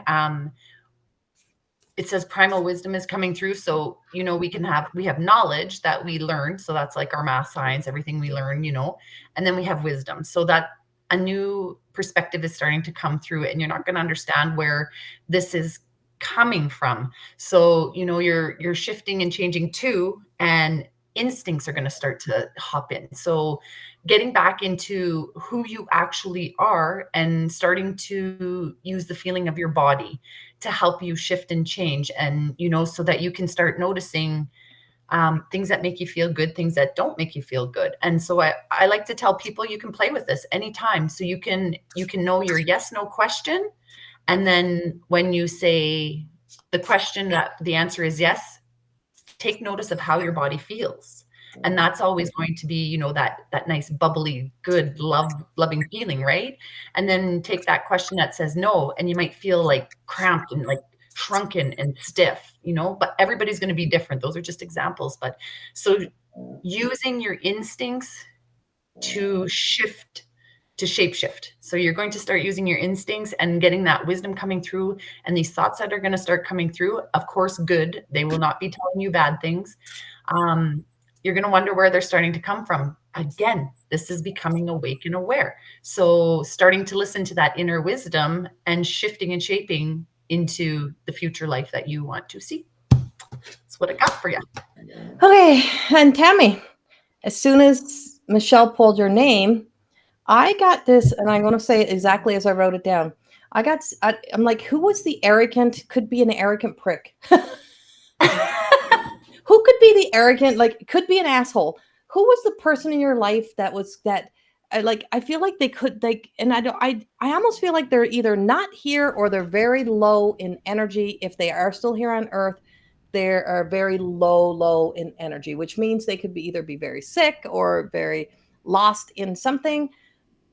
It says primal wisdom is coming through. So, we have knowledge that we learned. So that's like our math, science, everything we learn, and then we have wisdom. So that a new perspective is starting to come through, and you're not going to understand where this is coming from. So, you're shifting and changing too, and instincts are going to start to hop in. So getting back into who you actually are and starting to use the feeling of your body to help you shift and change, and so that you can start noticing things that make you feel good, things that don't make you feel good. And so I like to tell people, you can play with this anytime. So you can know your yes no question, and then when you say the question that the answer is yes, take notice of how your body feels. And that's always going to be, that nice, bubbly, good, loving feeling, right? And then take that question that says no, and you might feel like cramped and like shrunken and stiff, but everybody's going to be different. Those are just examples. But so using your instincts to shapeshift. So you're going to start using your instincts and getting that wisdom coming through, and these thoughts that are going to start coming through, of course, good. They will not be telling you bad things. You're going to wonder where they're starting to come from. Again, this is becoming awake and aware. So starting to listen to that inner wisdom and shifting and shaping into the future life that you want to see. That's what I got for you. Okay, and Tammy, as soon as Michelle pulled your name, I got this, and I'm going to say it exactly as I wrote it down. I'm like, who was the arrogant, could be an arrogant prick? Who could be the arrogant, like, could be an asshole? Who was the person in your life that was that? I feel like they could, like, and I almost feel like they're either not here or they're very low in energy. If they are still here on Earth, they are very low in energy, which means they could either be very sick or very lost in something,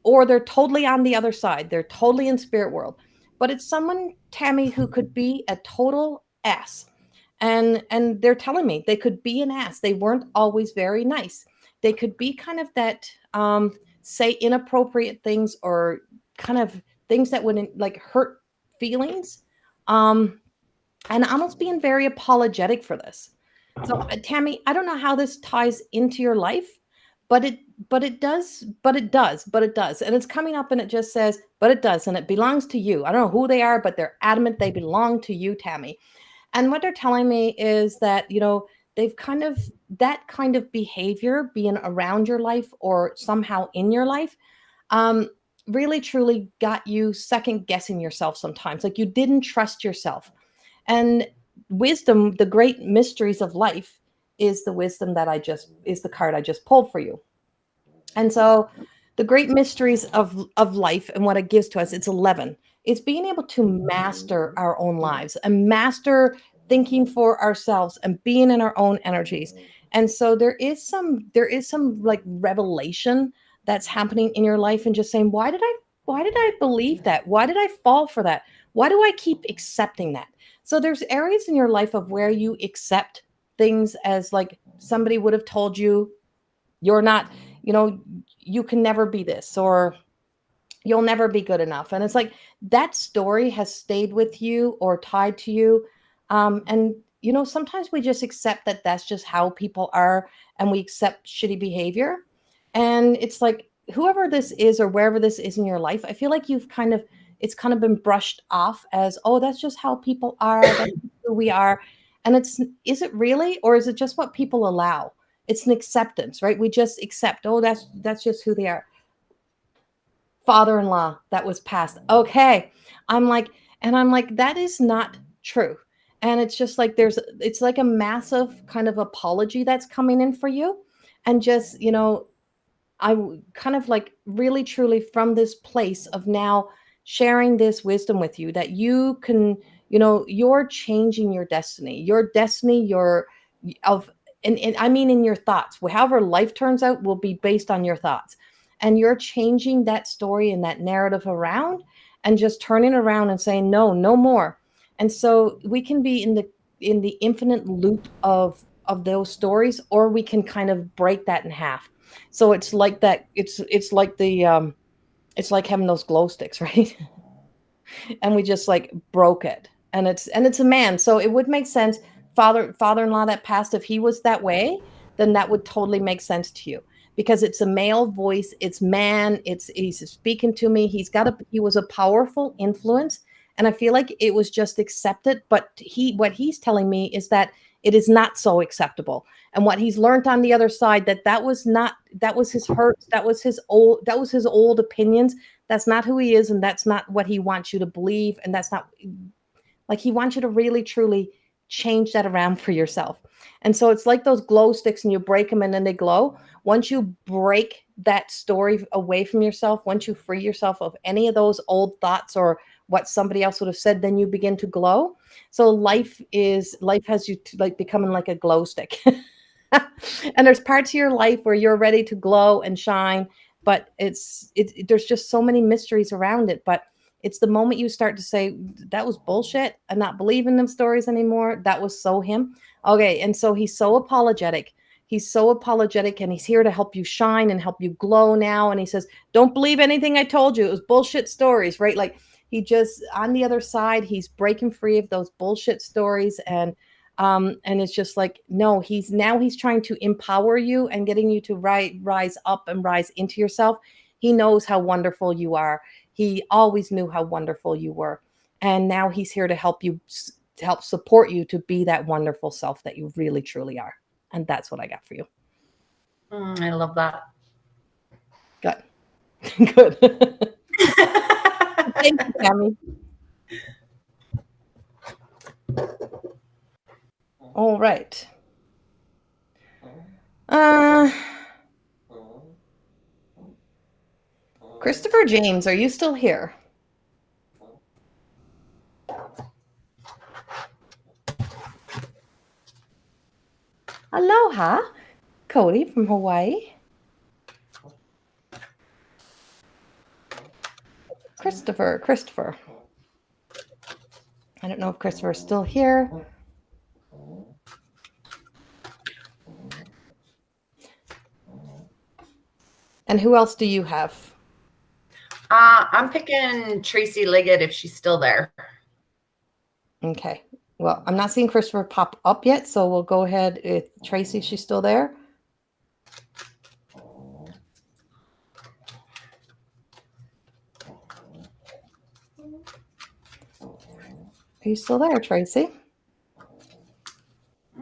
or they're totally on the other side. They're totally in spirit world. But it's someone, Tammy, who could be a total ass. And they're telling me they could be an ass. They weren't always very nice. They could be kind of that say inappropriate things, or kind of things that would like hurt feelings. And almost being very apologetic for this. So, Tammy, I don't know how this ties into your life, but it does, and it's coming up, and it just says, but it does, and it belongs to you. I don't know who they are, but they're adamant they belong to you, Tammy. And what they're telling me is that, they've that kind of behavior being around your life or somehow in your life, um, really truly got you second guessing yourself sometimes. Like, you didn't trust yourself. And wisdom, the great mysteries of life, is the wisdom is the card I just pulled for you. And so the great mysteries of life and what it gives to us, it's 11. It's being able to master our own lives and master thinking for ourselves and being in our own energies. And so there is some like revelation that's happening in your life, and just saying, why did I believe that? Why did I fall for that? Why do I keep accepting that? So there's areas in your life of where you accept things as like somebody would have told you, you're not, you can never be this, or you'll never be good enough. And it's like that story has stayed with you or tied to you. And, sometimes we just accept that that's just how people are, and we accept shitty behavior. And it's like, whoever this is or wherever this is in your life, I feel like it's kind of been brushed off as, oh, that's just how people are. That's who we are. And is it really, or is it just what people allow? It's an acceptance, right? We just accept, oh, that's just who they are. Father-in-law that was passed. Okay. I'm like, that is not true. And it's just like it's like a massive kind of apology that's coming in for you. And just, I kind of like really truly from this place of now sharing this wisdom with you, that you're changing your destiny. Your destiny, your of and I mean in your thoughts. However life turns out will be based on your thoughts. And you're changing that story and that narrative around and just turning around and saying, no, no more. And so we can be in the infinite loop of those stories, or we can kind of break that in half. So it's like that, it's like it's like having those glow sticks, right? And we just like broke it, and it's a man, so it would make sense. Father-in-law that passed, if he was that way, then that would totally make sense to you, because it's a male voice, it's man, he's speaking to me, he was a powerful influence, and I feel like it was just accepted, but what he's telling me is that it is not so acceptable, and what he's learned on the other side, that was not, that was his hurt, that was his old opinions. That's not who he is, and that's not what he wants you to believe, and that's not, like, he wants you to really truly change that around for yourself. And so it's like those glow sticks, and you break them and then they glow. Once you break that story away from yourself, once you free yourself of any of those old thoughts or what somebody else would have said, then you begin to glow. So life has you to, like, becoming like a glow stick. And there's parts of your life where you're ready to glow and shine, but there's just so many mysteries around it. But it's the moment you start to say, that was bullshit, and not believe in them stories anymore, that was so him. Okay, and so he's so apologetic. He's so apologetic, and he's here to help you shine and help you glow now. And he says, don't believe anything I told you, it was bullshit stories, right? Like, he just, on the other side, he's breaking free of those bullshit stories. And it's just like, no, he's trying to empower you and getting you to rise up and rise into yourself. He knows how wonderful you are. He always knew how wonderful you were, and now he's here to help you, to help support you to be that wonderful self that you really truly are. And that's what I got for you. I love that. Good. Good. Thank you, Tammy. All right. Christopher James, are you still here? Aloha, Cody from Hawaii. Christopher. I don't know if Christopher's still here. And who else do you have? I'm picking Tracy Liggett if she's still there. Okay. Well, I'm not seeing Christopher pop up yet, so we'll go ahead with Tracy. She's still there. Are you still there, Tracy?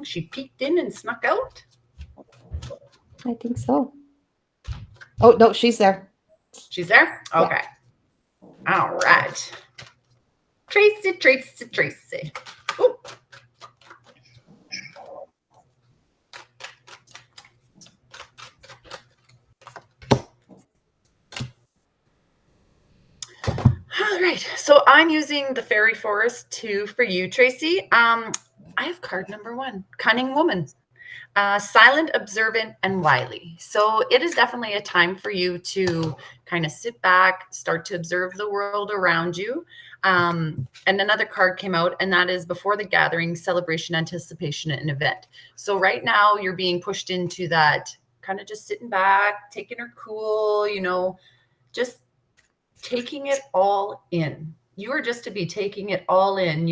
She peeked in and snuck out. I think so. Oh, no, she's there. She's there? Okay. Yeah. All right. Tracy. Ooh. All right. So I'm using the Fairy Forest 2 for you, Tracy. I have card number 1, Cunning Woman. Silent, observant, and wily. So it is definitely a time for you to kind of sit back, start to observe the world around you. And another card came out, and that is Before the Gathering, Celebration, Anticipation, and Event. So right now you're being pushed into that kind of just sitting back, taking her cool, just taking it all in. You are just to be taking it all in,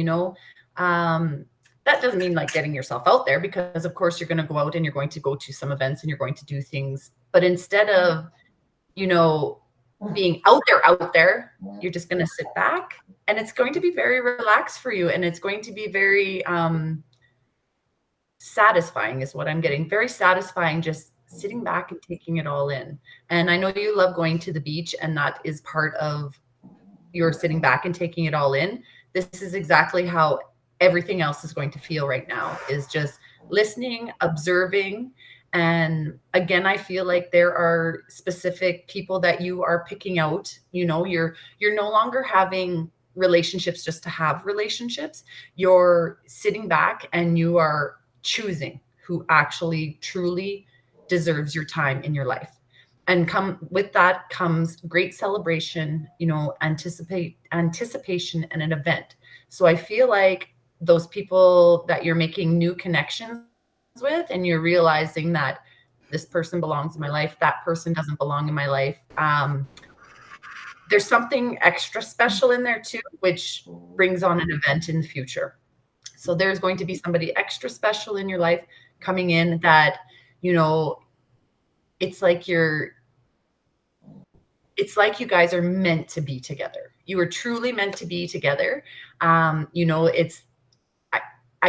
that doesn't mean like getting yourself out there, because of course you're going to go out and you're going to go to some events and you're going to do things. But instead of, being out there, you're just going to sit back, and it's going to be very relaxed for you. And it's going to be very satisfying is what I'm getting. Very satisfying, just sitting back and taking it all in. And I know you love going to the beach, and that is part of your sitting back and taking it all in. This is exactly how everything else is going to feel right now, is just listening, observing. And again, I feel like there are specific people that you are picking out. You're no longer having relationships just to have relationships. You're sitting back and you are choosing who actually truly deserves your time in your life. And come with that comes great celebration, anticipation and an event. So I feel like those people that you're making new connections with, and you're realizing that this person belongs in my life, that person doesn't belong in my life. There's something extra special in there too, which brings on an event in the future. So there's going to be somebody extra special in your life coming in that, it's like you guys are meant to be together. You are truly meant to be together. I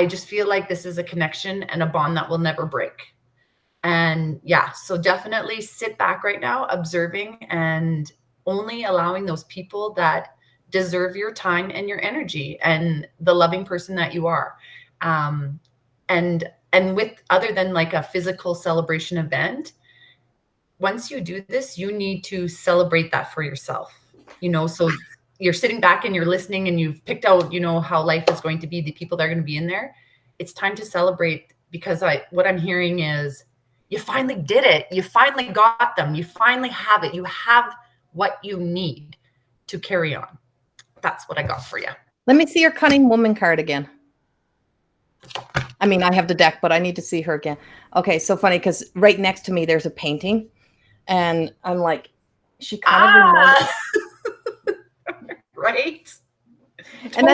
just feel like this is a connection and a bond that will never break. And yeah, so definitely sit back right now, observing and only allowing those people that deserve your time and your energy and the loving person that you are. And with, other than like a physical celebration event, once you do this, you need to celebrate that for yourself. So you're sitting back and you're listening and you've picked out, how life is going to be, the people that are going to be in there. It's time to celebrate, because what I'm hearing is you finally did it. You finally got them. You finally have it. You have what you need to carry on. That's what I got for you. Let me see your cunning woman card again. I mean, I have the deck, but I need to see her again. Okay, so funny, because right next to me there's a painting, and I'm like, she kind of right. And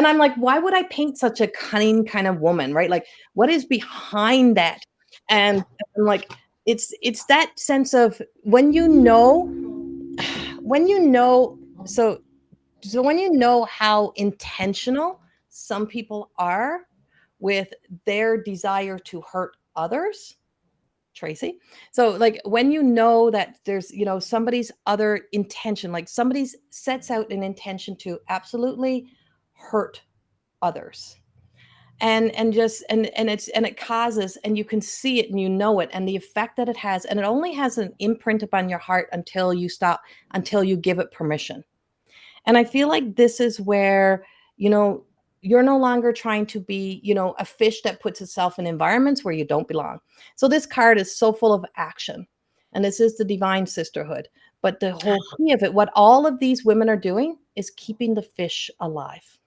I'm like, why would I paint such a cunning kind of woman, right? Like, what is behind that? And I'm like, it's that sense of when you know how intentional some people are with their desire to hurt others, Tracy. So like when you know that there's, somebody's other intention, like somebody sets out an intention to absolutely hurt others. And it causes, and you can see it and you know it, and the effect that it has, and it only has an imprint upon your heart until you give it permission. And I feel like this is where, you're no longer trying to be, a fish that puts itself in environments where you don't belong. So this card is so full of action, and this is the divine sisterhood. But the whole key of it, what all of these women are doing is keeping the fish alive.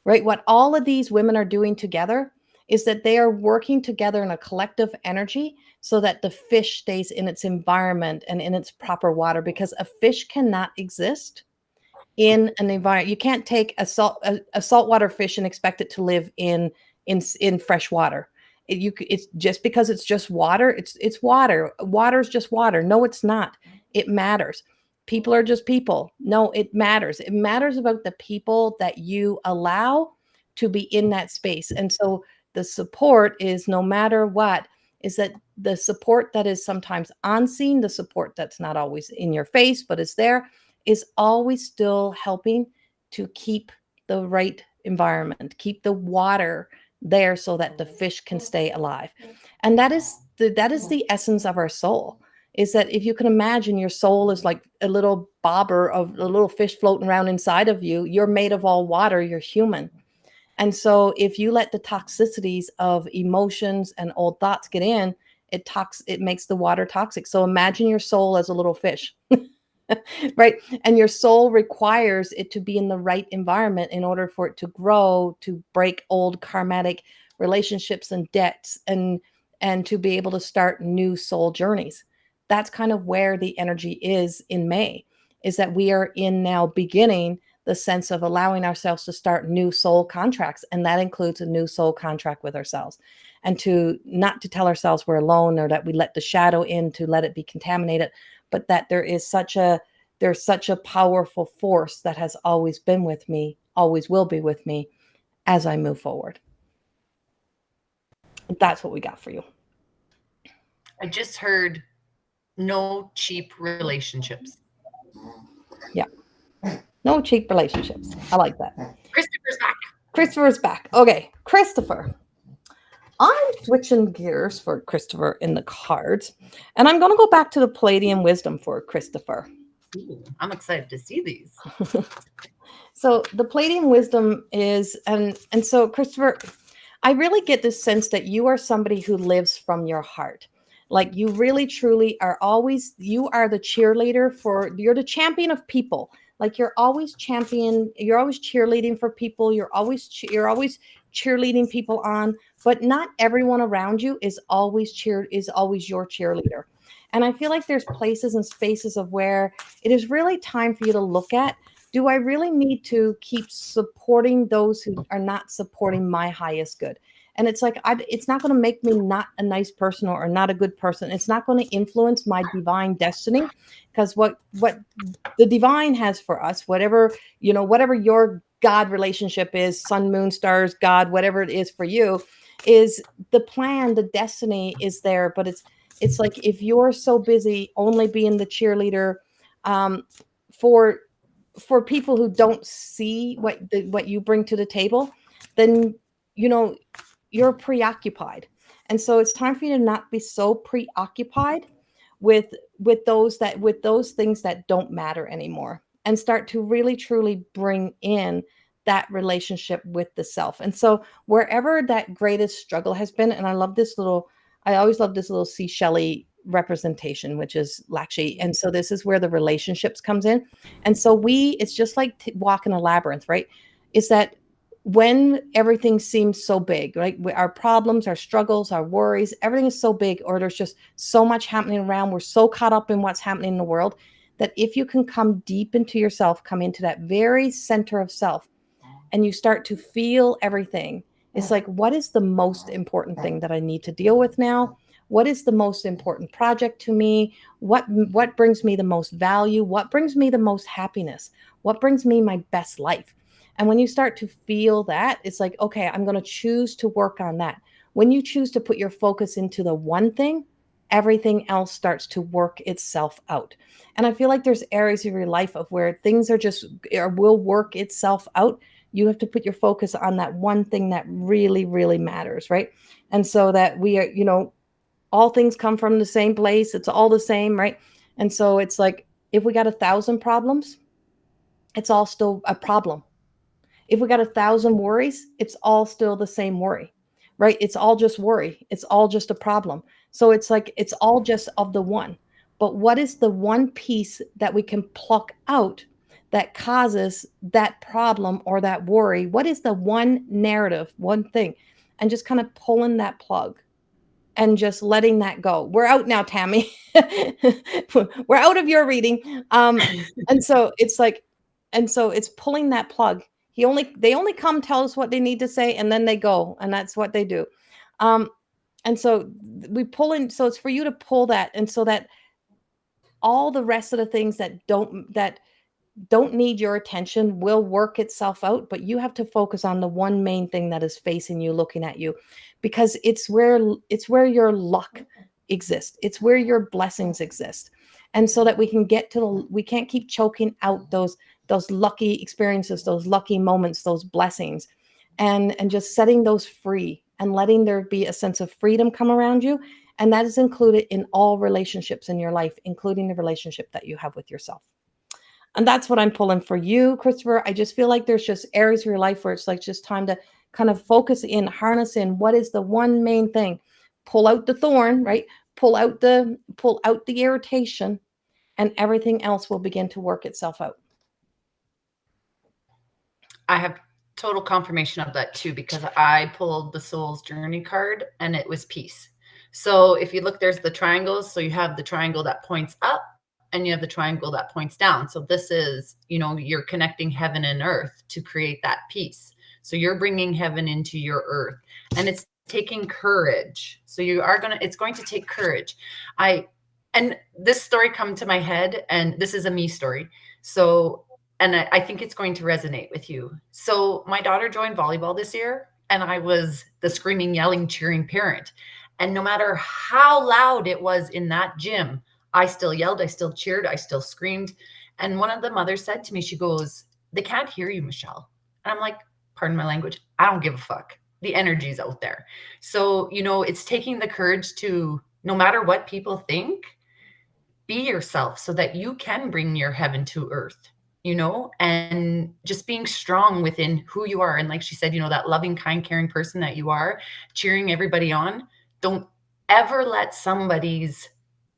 Right? What all of these women are doing together is that they are working together in a collective energy so that the fish stays in its environment and in its proper water, because a fish cannot exist in an environment. You can't take a saltwater fish and expect it to live in fresh water. It's just because it's just water. It's water. Water's just water. No, it's not. It matters. People are just people. No, it matters. It matters about the people that you allow to be in that space. And so the support is, no matter what, is that the support that is sometimes unseen, the support that's not always in your face, but is there, is always still helping to keep the right environment, keep the water there so that the fish can stay alive. And that is the essence of our soul, is that if you can imagine your soul is like a little bobber of a little fish floating around inside of you. You're made of all water, you're human. And so if you let the toxicities of emotions and old thoughts get in, it makes the water toxic. So imagine your soul as a little fish. Right? And your soul requires it to be in the right environment in order for it to grow, to break old karmatic relationships and debts, and to be able to start new soul journeys. That's kind of where the energy is in May, is that we are in now beginning the sense of allowing ourselves to start new soul contracts. And that includes a new soul contract with ourselves, and to not to tell ourselves we're alone, or that we let the shadow in to let it be contaminated, but that there's such a powerful force that has always been with me, always will be with me as I move forward. That's what we got for you. I just heard no cheap relationships. Yeah. No cheap relationships. I like that. Christopher's back. Christopher's back. Okay. Christopher. I'm switching gears for Christopher in the cards, and I'm going to go back to the Palladium wisdom for Christopher. Ooh, I'm excited to see these. So the Palladium wisdom is, and so Christopher, I really get this sense that you are somebody who lives from your heart. Like you really truly are always, you are the cheerleader you're the champion of people. Like you're always cheerleading for people. You're always cheerleading people on, but not everyone around you is always your cheerleader. And I feel like there's places and spaces of where it is really time for you to look at, do I really need to keep supporting those who are not supporting my highest good? And it's like, it's not going to make me not a nice person or not a good person. It's not going to influence my divine destiny, because what the divine has for us, whatever your God relationship is, sun, moon, stars, God, whatever it is for you, is the plan, the destiny is there. But it's like, if you're so busy only being the cheerleader, um, for people who don't see what you bring to the table, then you know you're preoccupied. And so it's time for you to not be so preoccupied with with those things that don't matter anymore, and start to really truly bring in that relationship with the self. And so wherever that greatest struggle has been, and I always love this little seashell representation, which is Lakshmi. And so this is where the relationships comes in. And so it's just like walking a labyrinth, right? Is that when everything seems so big, right? Our problems, our struggles, our worries, everything is so big, or there's just so much happening around. We're so caught up in what's happening in the world, that if you can come deep into yourself, come into that very center of self, and you start to feel everything, it's like, what is the most important thing that I need to deal with now? What is the most important project to me? What brings me the most value? What brings me the most happiness? What brings me my best life? And when you start to feel that, it's like, okay, I'm going to choose to work on that. When you choose to put your focus into the one thing, everything else starts to work itself out. And I feel like there's areas of your life of where things are just, or will work itself out. You have to put your focus on that one thing that really, really matters, right? And so that we are, all things come from the same place. It's all the same, right? And so it's like, if we got 1,000 problems, it's all still a problem. If we got 1,000 worries, it's all still the same worry, right? It's all just worry. It's all just a problem. So it's like, it's all just of the one. But what is the one piece that we can pluck out that causes that problem or that worry? What is the one narrative, one thing? And just kind of pulling that plug and just letting that go. We're out now, Tammy. We're out of your reading. And so it's like, and so it's pulling that plug. They only come tell us what they need to say, and then they go, and that's what they do. Um, and so we pull in. So it's for you to pull that, and so that all the rest of the things that don't need your attention will work itself out, but you have to focus on the one main thing that is facing you, looking at you, because it's where your luck exists. It's where your blessings exist. And so that we can't keep choking out those lucky experiences, those lucky moments, those blessings, and just setting those free and letting there be a sense of freedom come around you. And that is included in all relationships in your life, including the relationship that you have with yourself. And that's what I'm pulling for you, Christopher. I just feel like there's just areas of your life where it's like just time to kind of focus in, harness in what is the one main thing. Pull out the thorn, right? Pull out the irritation, and everything else will begin to work itself out. I have total confirmation of that too, because I pulled the soul's journey card and it was peace. So if you look, there's the triangles. So you have the triangle that points up and you have the triangle that points down. So this is, you're connecting heaven and earth to create that peace. So you're bringing heaven into your earth, and it's taking courage. So it's going to take courage. And this story come to my head, and this is a me story. So, and I think it's going to resonate with you. So my daughter joined volleyball this year, and I was the screaming, yelling, cheering parent. And no matter how loud it was in that gym, I still yelled, I still cheered, I still screamed. And one of the mothers said to me, she goes, "They can't hear you, Michelle." And I'm like, pardon my language, I don't give a fuck. The energy's out there. So, it's taking the courage to, no matter what people think, be yourself so that you can bring your heaven to earth, and just being strong within who you are. And like she said, that loving, kind, caring person that you are, cheering everybody on. Don't ever let somebody's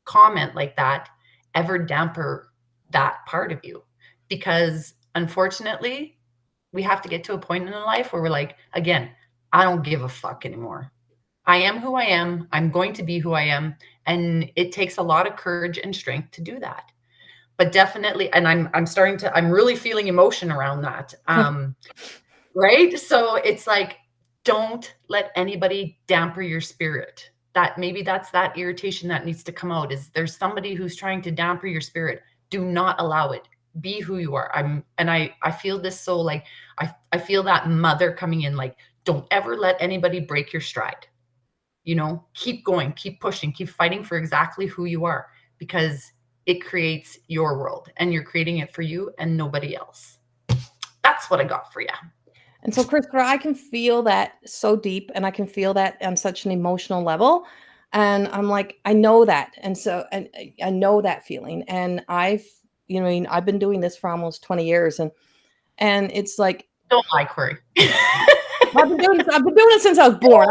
comment like that ever damper that part of you. Because unfortunately, we have to get to a point in life where we're like, again, I don't give a fuck anymore. I am who I am. I'm going to be who I am. And it takes a lot of courage and strength to do that. But definitely, and I'm really feeling emotion around that. Right? So it's like, don't let anybody damper your spirit. That's that irritation that needs to come out. Is there's somebody who's trying to damper your spirit. Do not allow it. Be who you are. I feel this, so like I feel that mother coming in, like, don't ever let anybody break your stride. Keep going, keep pushing, keep fighting for exactly who you are, because it creates your world and you're creating it for you and nobody else. That's what I got for you. And so, Christopher, I can feel that so deep, and I can feel that on such an emotional level. And I'm like, I know that. And so, and I know that feeling. And I've been doing this for almost 20 years. And it's like, Don't lie, Corrie. I've been doing it since I was born.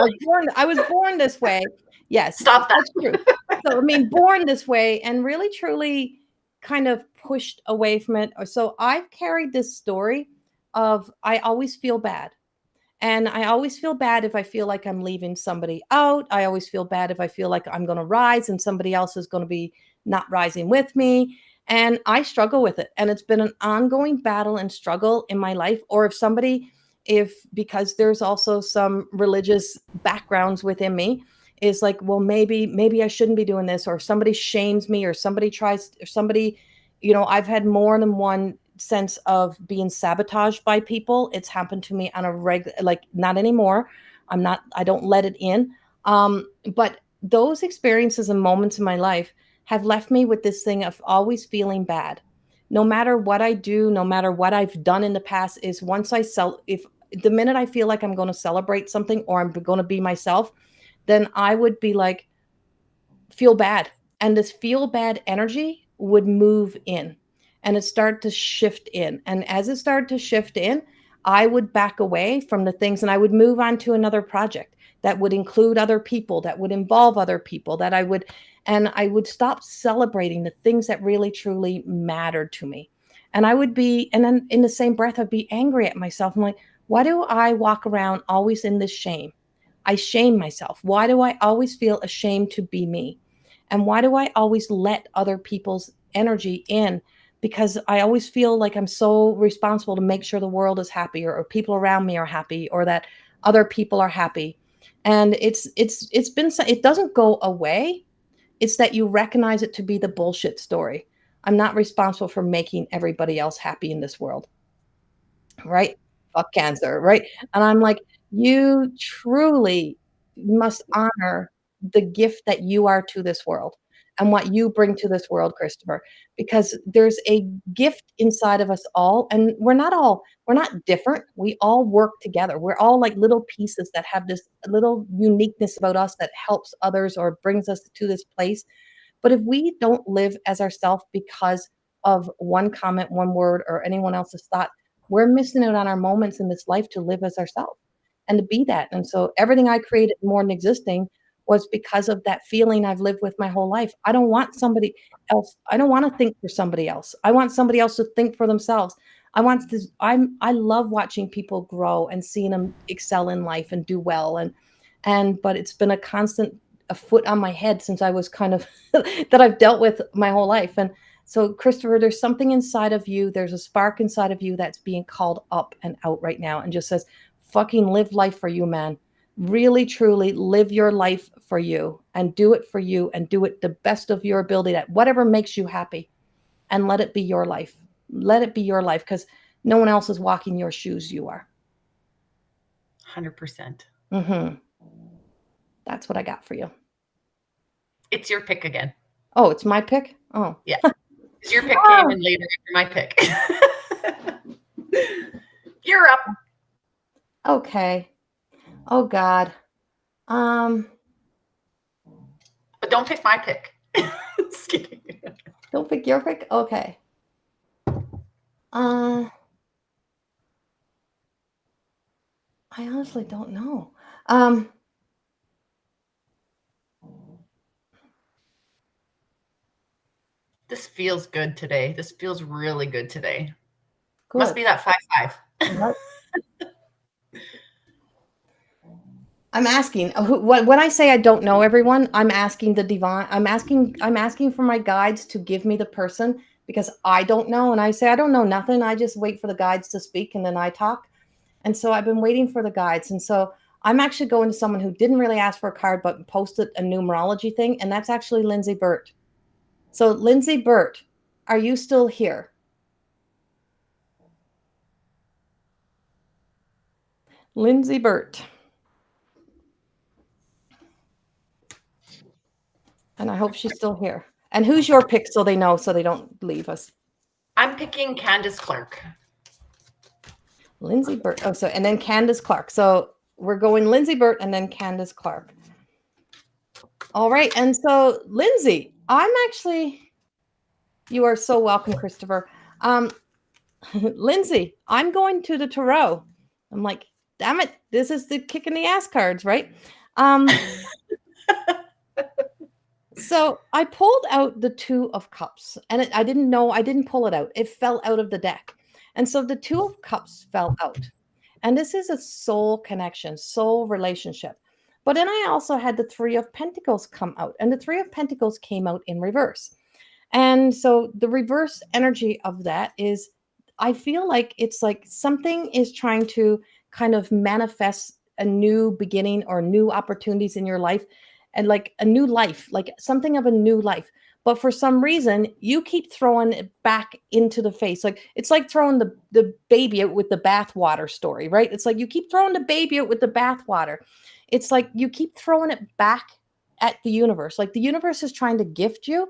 I was born this way. Yes. Stop that. That's true. So, born this way and really, truly kind of pushed away from it. So I've carried this story of, I always feel bad. And I always feel bad if I feel like I'm leaving somebody out. I always feel bad if I feel like I'm going to rise and somebody else is going to be not rising with me. And I struggle with it. And it's been an ongoing battle and struggle in my life. Or because there's also some religious backgrounds within me, is like, well, maybe I shouldn't be doing this, or if somebody shames me, or somebody, I've had more than one sense of being sabotaged by people. It's happened to me on a regular, like, not anymore. I don't let it in. But those experiences and moments in my life have left me with this thing of always feeling bad. No matter what I do, no matter what I've done in the past, is if the minute I feel like I'm going to celebrate something or I'm going to be myself, then I would be like, feel bad. And this feel bad energy would move in and it started to shift in. And as it started to shift in, I would back away from the things and I would move on to another project that would include other people, that would involve other people, and I would stop celebrating the things that really truly mattered to me. And and then in the same breath, I'd be angry at myself. I'm like, why do I walk around always in this shame? I shame myself. Why do I always feel ashamed to be me? And why do I always let other people's energy in? Because I always feel like I'm so responsible to make sure the world is happy, or people around me are happy, or that other people are happy. And it doesn't go away. It's that you recognize it to be the bullshit story. I'm not responsible for making everybody else happy in this world. Right? Fuck cancer, right? And I'm like, you truly must honor the gift that you are to this world and what you bring to this world, Christopher, because there's a gift inside of us all, and we're not different. We all work together. We're all like little pieces that have this little uniqueness about us that helps others or brings us to this place. But if we don't live as ourselves because of one comment, one word, or anyone else's thought, we're missing out on our moments in this life to live as ourselves and to be that. And so everything I created more than existing was because of that feeling I've lived with my whole life. I don't want somebody else. I don't want to think for somebody else. I want somebody else to think for themselves. I love watching people grow and seeing them excel in life and do well. But it's been a foot on my head since I was kind of that I've dealt with my whole life. And so, Christopher, there's something inside of you. There's a spark inside of you that's being called up and out right now and just says, fucking live life for you, man. Really, truly live your life for you and do it for you and do it the best of your ability, that whatever makes you happy, and let it be your life. Let it be your life, because no one else is walking your shoes. You are. 100%. Mm-hmm. That's what I got for you. It's your pick again. Oh, it's my pick? Oh. Yeah. Your pick came in later after my pick. You're up. Okay. Oh God. But don't pick my pick. Just kidding. Don't pick your pick? Okay. Uh, I honestly don't know. Um, This feels good today. This feels really good today. Must Good. be that 5-5. What? I'm asking when I say I don't know everyone, I'm asking the divine. I'm asking for my guides to give me the person because I don't know, and I say I don't know nothing. I just wait for the guides to speak, and then I talk. And so I've been waiting for the guides, and so I'm actually going to someone who didn't really ask for a card but posted a numerology thing, and that's actually Lindsay Burt. So Lindsay Burt, are you still here? Lindsay Burt. And I hope she's still here. And who's your pick so they know so they don't leave us? I'm picking Candace Clark. Lindsay Burt. Oh, so and then Candace Clark. So we're going Lindsay Burt and then Candace Clark. All right. And so Lindsay, you are so welcome, Christopher. Lindsay, I'm going to the tarot. I'm like, damn it, this is the kick in the ass cards, right? So I pulled out the Two of Cups, and I didn't pull it out. It fell out of the deck. And so the Two of Cups fell out. And this is a soul connection, soul relationship. But then I also had the Three of Pentacles come out, and the Three of Pentacles came out in reverse. And so the reverse energy of that is I feel like it's like something is trying to kind of manifest a new beginning or new opportunities in your life and like a new life, like something of a new life. But for some reason, you keep throwing it back into the face. Like it's like throwing the baby out with the bathwater story, right? It's like you keep throwing the baby out with the bathwater. It's like you keep throwing it back at the universe. Like the universe is trying to gift you,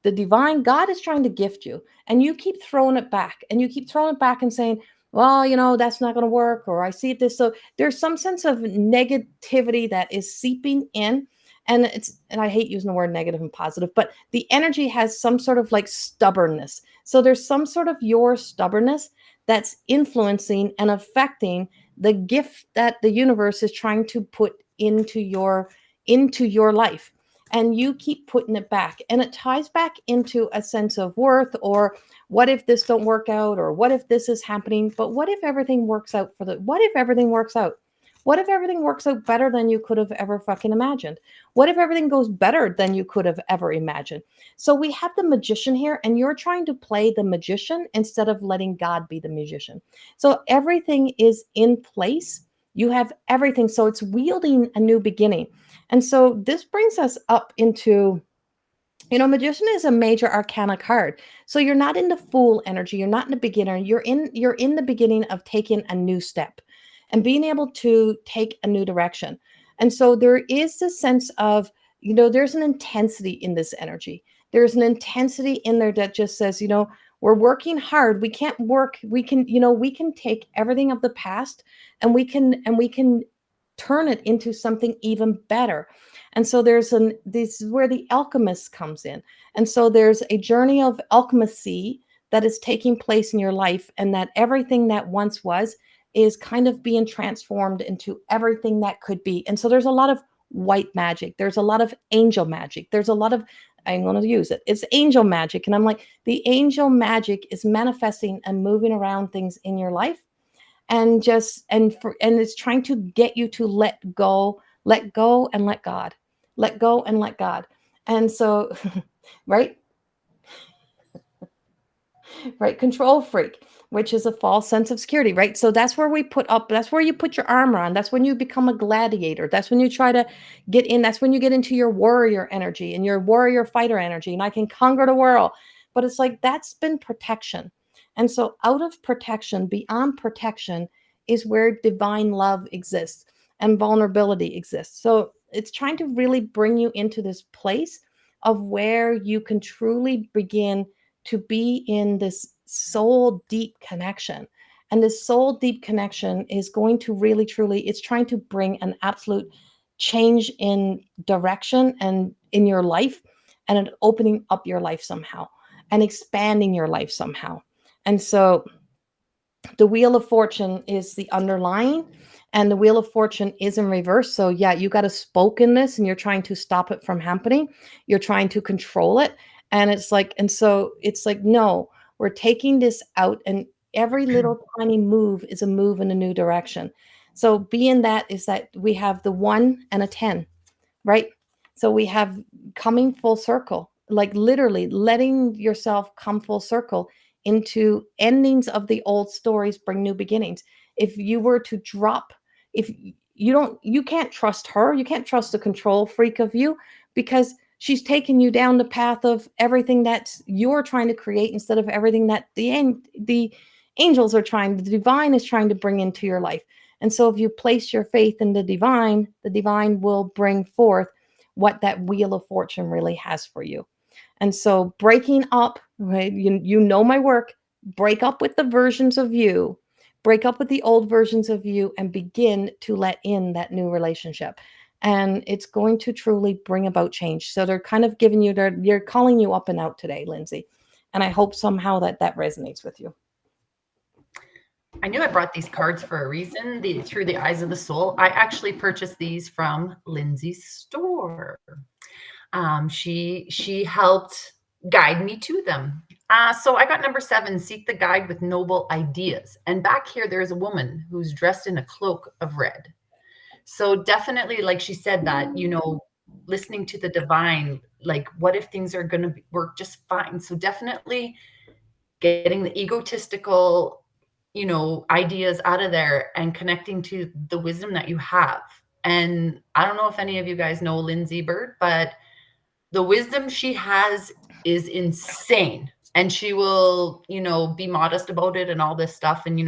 the divine God is trying to gift you, and you keep throwing it back and you keep throwing it back and saying, well, that's not going to work, or I see it this. So there's some sense of negativity that is seeping in. And I hate using the word negative and positive, but the energy has some sort of like stubbornness. So there's some sort of your stubbornness that's influencing and affecting the gift that the universe is trying to put into your life, and you keep putting it back, and it ties back into a sense of worth, or what if this don't work out, or what if this is happening, but what if everything works out what if everything works out, what if everything works out better than you could have ever fucking imagined, what if everything goes better than you could have ever imagined. So we have the magician here, and you're trying to play the magician instead of letting God be the musician. So everything is in place, you have everything, so it's wielding a new beginning. And so this brings us up into, magician is a major arcana card. So you're not in the fool energy, you're not in the beginner, you're in the beginning of taking a new step and being able to take a new direction. And so there is this sense of, there's an intensity in this energy. There's an intensity in there that just says, we're working hard. We can't work. We can take everything of the past and we can turn it into something even better. And so this is where the alchemist comes in. And so there's a journey of alchemy that is taking place in your life, and that everything that once was is kind of being transformed into everything that could be. And so there's a lot of white magic. There's a lot of angel magic. There's a lot of, I'm going to use it. It's angel magic. And I'm like, the angel magic is manifesting and moving around things in your life, and it's trying to get you to let go and let God, let go and let God. And so right, control freak, which is a false sense of security, right? So that's where that's where you put your armor on. That's when you become a gladiator. That's when you try to get in. That's when you get into your warrior energy and your warrior fighter energy, and I can conquer the world. But it's like that's been protection. And so out of protection, beyond protection, is where divine love exists and vulnerability exists. So it's trying to really bring you into this place of where you can truly begin to be in this soul deep connection. And this soul deep connection is going to really, truly, it's trying to bring an absolute change in direction and in your life, and it opening up your life somehow. and expanding your life somehow. And so the Wheel of Fortune is the underlying, and the Wheel of Fortune is in reverse. So yeah, you got a spoke in this, and you're trying to stop it from happening. You're trying to control it. And it's like, and so it's like, no, we're taking this out, and every little tiny move is a move in a new direction. So being that is that we have the 1 and a 10, right? So we have coming full circle, like literally letting yourself come full circle into endings of the old stories, bring new beginnings. If you were to drop, if you can't trust her, you can't trust the control freak of you, because she's taken you down the path of everything that you're trying to create instead of everything that the angels are trying, the divine is trying to bring into your life. And so if you place your faith in the divine will bring forth what that Wheel of Fortune really has for you. And so breaking up, right? You know my work, break up with the versions of you, break up with the old versions of you, and begin to let in that new relationship. And it's going to truly bring about change. So they're kind of giving you you're calling you up and out today, Lindsay. And I hope somehow that resonates with you. I knew I brought these cards for a reason. Through the Eyes of the Soul. I actually purchased these from Lindsay's store. She helped guide me to them. So I got number 7, seek the guide with noble ideas. And back here, there's a woman who's dressed in a cloak of red. So definitely, like she said, that, listening to the divine, like, what if things are going to work just fine? So definitely getting the egotistical, ideas out of there and connecting to the wisdom that you have. And I don't know if any of you guys know Lindsay Bird, but the wisdom she has is insane. And she will, be modest about it and all this stuff. And,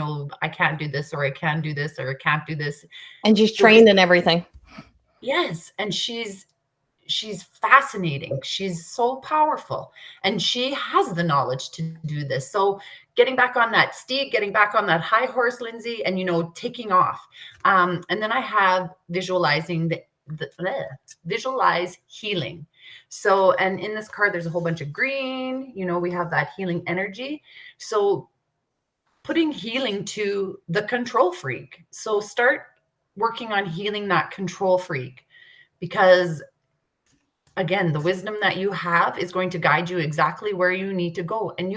I can't do this, or I can do this, or I can't do this. And she's trained in everything. Yes. And she's fascinating. She's so powerful, and she has the knowledge to do this. So getting back on that steed, getting back on that high horse, Lindsay, and, taking off. And then I have visualizing visualize healing. So, and in this card, there's a whole bunch of green, we have that healing energy. So putting healing to the control freak. So start working on healing that control freak, because again, the wisdom that you have is going to guide you exactly where you need to go. And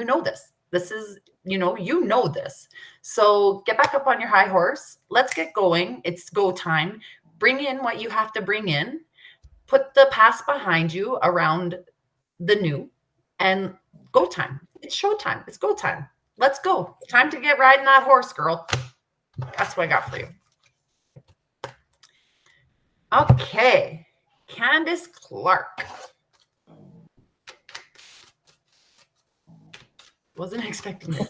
this is, this. So get back up on your high horse. Let's get going. It's go time. Bring in what you have to bring in. Put the past behind you around the new, and go time. It's show time. It's go time. Let's go. Time to get riding that horse, girl. That's what I got for you. Okay. Candace Clark. Wasn't expecting this.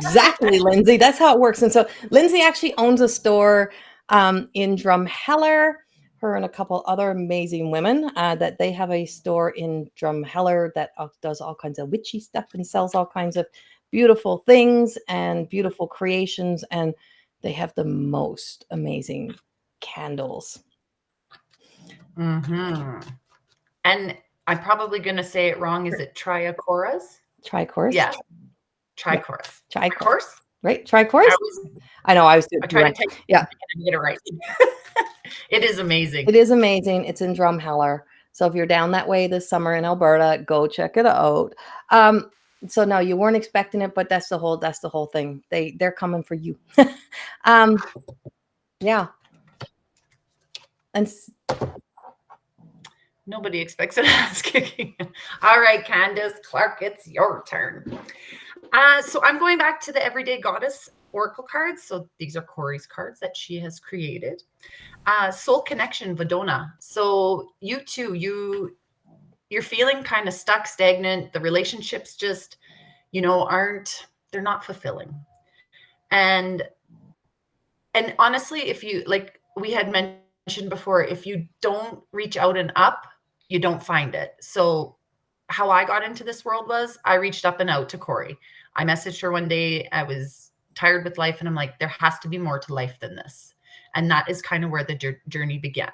Exactly, Lindsay. That's how it works. And so Lindsay actually owns a store in Drumheller. Her and a couple other amazing women that they have a store in Drumheller that does all kinds of witchy stuff and sells all kinds of beautiful things and beautiful creations. And they have the most amazing candles. Mm-hmm. And I'm probably going to say it wrong. Is it Trichoras? Trichoras? Yeah. Trichoras. Yeah. Trichoras? Right? Trichoras? I know. I was doing I tried to take yeah. Get it right. It is amazing. It is amazing. It's in Drumheller. So if you're down that way this summer in Alberta, go check it out. So no, you weren't expecting it, but that's the whole thing. They're coming for you. Yeah. And nobody expects an ass kicking. All right, Candace Clark, it's your turn. So I'm going back to the Everyday Goddess Oracle cards. So these are Corrie's cards that she has created. Soul Connection, Vadona. So you too, you're feeling kind of stuck, stagnant. The relationships just, they're not fulfilling. And honestly, if you, like we had mentioned before, if you don't reach out and up, you don't find it. So how I got into this world was I reached up and out to Corrie. I messaged her one day. I was tired with life, and I'm like, there has to be more to life than this. And that is kind of where the journey began.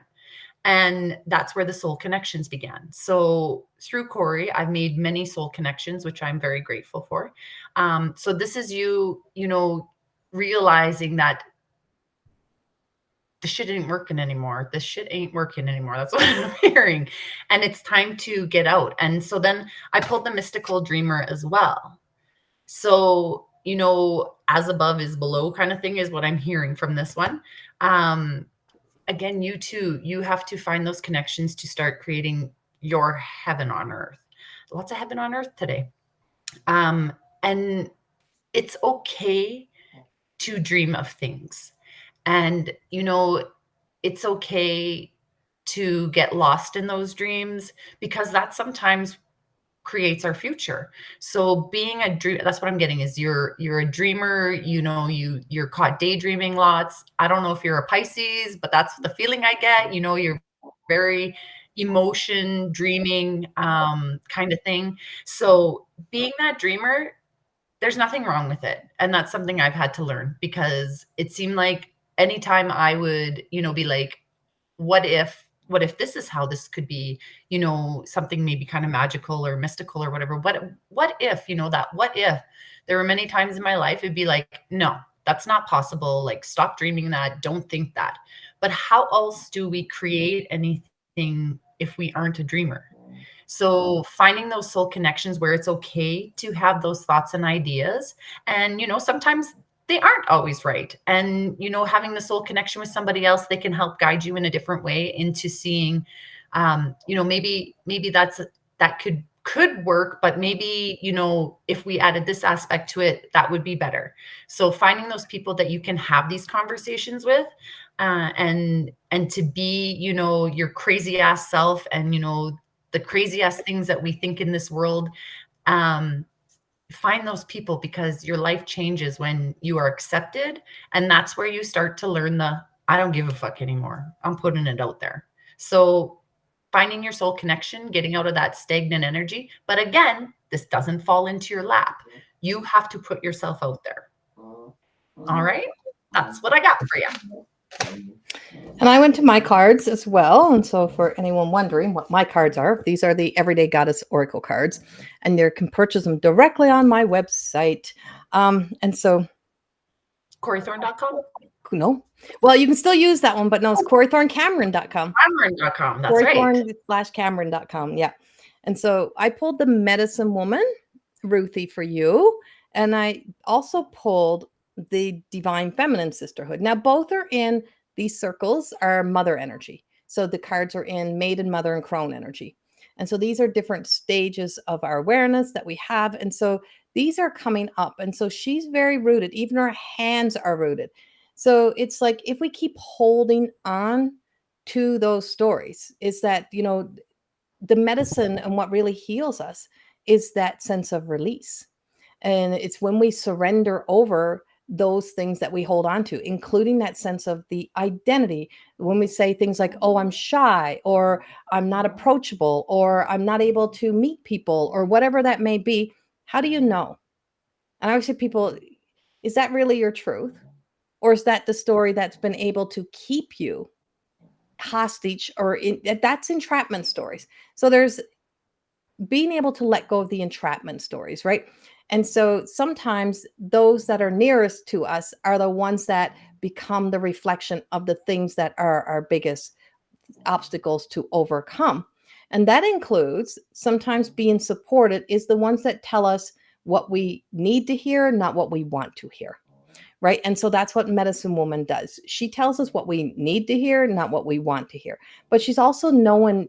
And that's where the soul connections began. So through Corrie, I've made many soul connections, which I'm very grateful for. So this is you, realizing that the shit ain't working anymore. This shit ain't working anymore. That's what I'm hearing. And it's time to get out. And so then I pulled the mystical dreamer as well. So, as above is below kind of thing is what I'm hearing from this one. Again, you too, you have to find those connections to start creating your heaven on earth. Lots of heaven on earth today. And it's okay to dream of things. And, it's okay to get lost in those dreams because that sometimes creates our future. So being a dream, that's what I'm getting is you're a dreamer, you're caught daydreaming lots. I don't know if you're a Pisces, but that's the feeling I get. You're very emotion dreaming kind of thing. So being that dreamer, there's nothing wrong with it. And that's something I've had to learn because it seemed like anytime I would, be like, what if this is how this could be, something maybe kind of magical or mystical or whatever. What if, that what if there were many times in my life, it'd be like, no, that's not possible. Like, stop dreaming that. Don't think that. But how else do we create anything if we aren't a dreamer? So finding those soul connections where it's okay to have those thoughts and ideas. And, sometimes they aren't always right. And, having the soul connection with somebody else, they can help guide you in a different way into seeing, maybe that could work, but maybe, if we added this aspect to it, that would be better. So finding those people that you can have these conversations with, and to be, your crazy ass self and, the crazy ass things that we think in this world, find those people because your life changes when you are accepted. And that's where you start to learn I don't give a fuck anymore. I'm putting it out there. So finding your soul connection, getting out of that stagnant energy. But again, this doesn't fall into your lap. You have to put yourself out there. All right. That's what I got for you. And I went to my cards as well. And so for anyone wondering what my cards are, these are the Everyday Goddess Oracle cards. And you can purchase them directly on my website. And so CorrieThorne.com? No. Well, you can still use that one, but no, it's CorrieThorne-Cameron.com. Cameron.com. That's right. CorrieThorne/Cameron.com. Yeah. And so I pulled the Medicine Woman, Ruthie, for you. And I also pulled the Divine Feminine Sisterhood. Now, both are in these circles are mother energy. So the cards are in Maiden, Mother, and Crone energy. And so these are different stages of our awareness that we have. And so these are coming up. And so she's very rooted. Even her hands are rooted. So it's like if we keep holding on to those stories, is that, the medicine and what really heals us is that sense of release. And it's when we surrender over those things that we hold on to, including that sense of the identity. When we say things like, oh, I'm shy, or I'm not approachable, or I'm not able to meet people, or whatever that may be, how do you know? And I always say, people, is that really your truth? Or is that the story that's been able to keep you hostage, or that's entrapment stories. So there's being able to let go of the entrapment stories, right? And so sometimes those that are nearest to us are the ones that become the reflection of the things that are our biggest obstacles to overcome. And that includes sometimes being supported is the ones that tell us what we need to hear, not what we want to hear. Right. And so that's what Medicine Woman does. She tells us what we need to hear, not what we want to hear. But she's also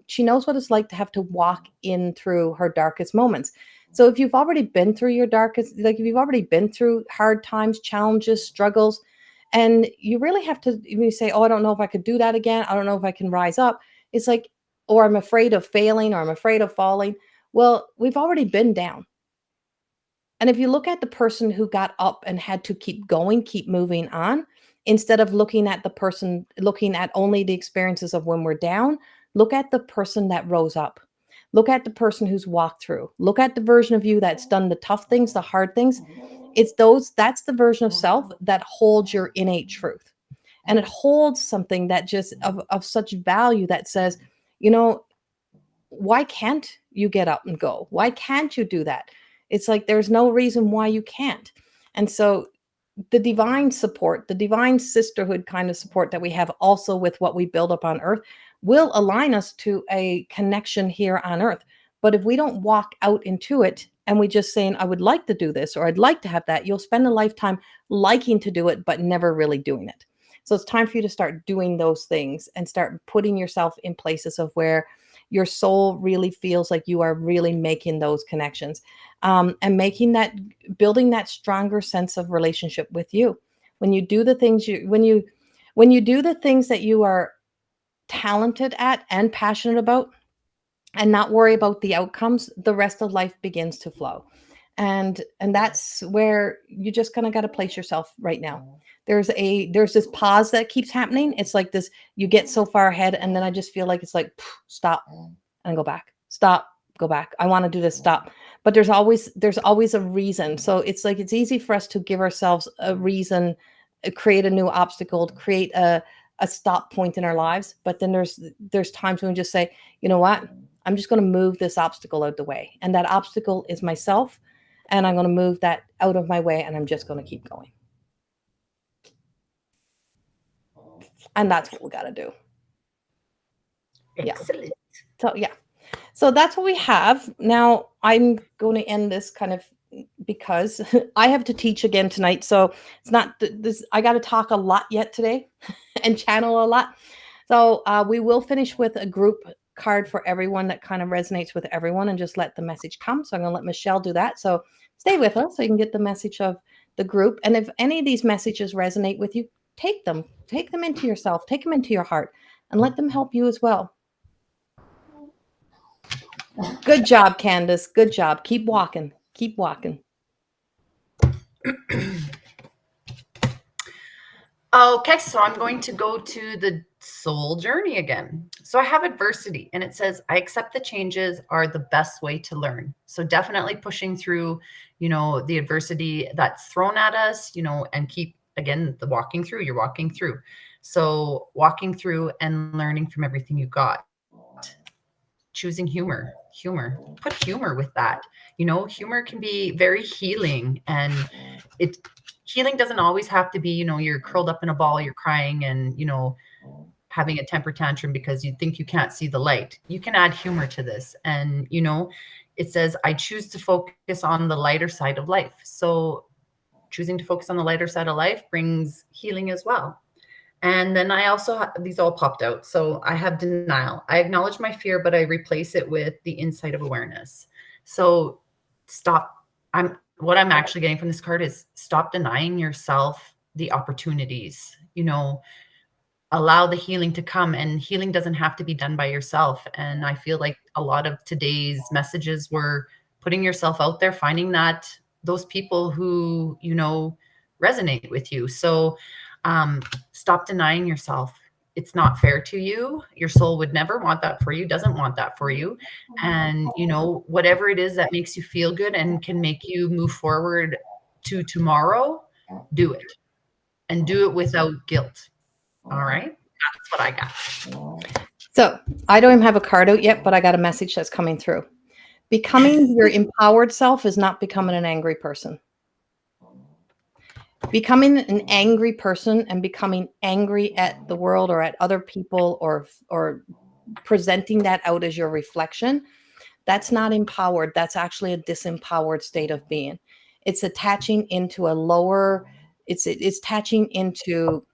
she knows what it's like to have to walk in through her darkest moments. So if you've already been through your darkest, like if you've already been through hard times, challenges, struggles, and you really have to, you say, oh, I don't know if I could do that again. I don't know if I can rise up. It's like, or I'm afraid of failing, or I'm afraid of falling. Well, we've already been down. And if you look at the person who got up and had to keep going, keep moving on, instead of looking at the person, looking at only the experiences of when we're down, look at the person that rose up. Look at the person who's walked through. Look at the version of you that's done the tough things, the hard things. That's the version of self that holds your innate truth. and it holds something that just of such value that says, you know, why can't you get up and go? Why can't you do that? It's like there's no reason why you can't. And so the divine support, the divine sisterhood kind of support that we have also with what we build up on earth will align us to a connection here on earth. But if we don't walk out into it and we just saying, I would like to do this or I'd like to have that, you'll spend a lifetime liking to do it, but never really doing it. So it's time for you to start doing those things and start putting yourself in places of where your soul really feels like you are really making those connections, and making that, building that stronger sense of relationship with you. When you do the things when you do the things that you are talented at and passionate about, and not worry about the outcomes, the rest of life begins to flow. And that's where you just kind of got to place yourself right now. There's this pause that keeps happening. It's like this, you get so far ahead, and then I just feel like it's like, stop and go back. Stop, go back. I want to do this, stop. But there's always a reason. So it's like it's easy for us to give ourselves a reason, create a new obstacle, create a stop point in our lives. But then there's times when we just say, you know what? I'm just going to move this obstacle out the way. And that obstacle is myself. And I'm going to move that out of my way, and I'm just going to keep going. And that's what we got to do. Excellent. Yeah. So that's what we have. Now I'm going to end this kind of because I have to teach again tonight. So it's not this, I got to talk a lot yet today and channel a lot. So we will finish with a group card for everyone that kind of resonates with everyone, and just let the message come. So I'm going to let Michelle do that. So stay with us so you can get the message of the group. And if any of these messages resonate with you, take them into yourself, take them into your heart, and let them help you as well. Good job, Candace. Good job. Keep walking. Keep walking. Okay, so I'm going to go to the soul journey again. So I have adversity, and it says, I accept the changes are the best way to learn. So definitely pushing through, the adversity that's thrown at us, and keep, again, the walking through, you're walking through. So walking through and learning from everything you got. Choosing humor, put humor with that. Humor can be very healing, and healing doesn't always have to be, you're curled up in a ball, you're crying and, having a temper tantrum because you think you can't see the light. You can add humor to this. And, it says, I choose to focus on the lighter side of life. So choosing to focus on the lighter side of life brings healing as well. And then I also, these all popped out. So I have denial. I acknowledge my fear, but I replace it with the insight of awareness. So what I'm actually getting from this card is stop denying yourself the opportunities, allow the healing to come, and healing doesn't have to be done by yourself. And I feel like a lot of today's messages were putting yourself out there, finding those people who, resonate with you. So stop denying yourself. It's not fair to you. Your soul would never want that for you, doesn't want that for you. And, whatever it is that makes you feel good and can make you move forward to tomorrow, do it, and do it without guilt. All right. That's what I got. So I don't even have a card out yet, but I got a message that's coming through. Becoming your empowered self is not becoming an angry person. Becoming an angry person and becoming angry at the world or at other people or presenting that out as your reflection, that's not empowered. That's actually a disempowered state of being. It's attaching into a lower, it's attaching into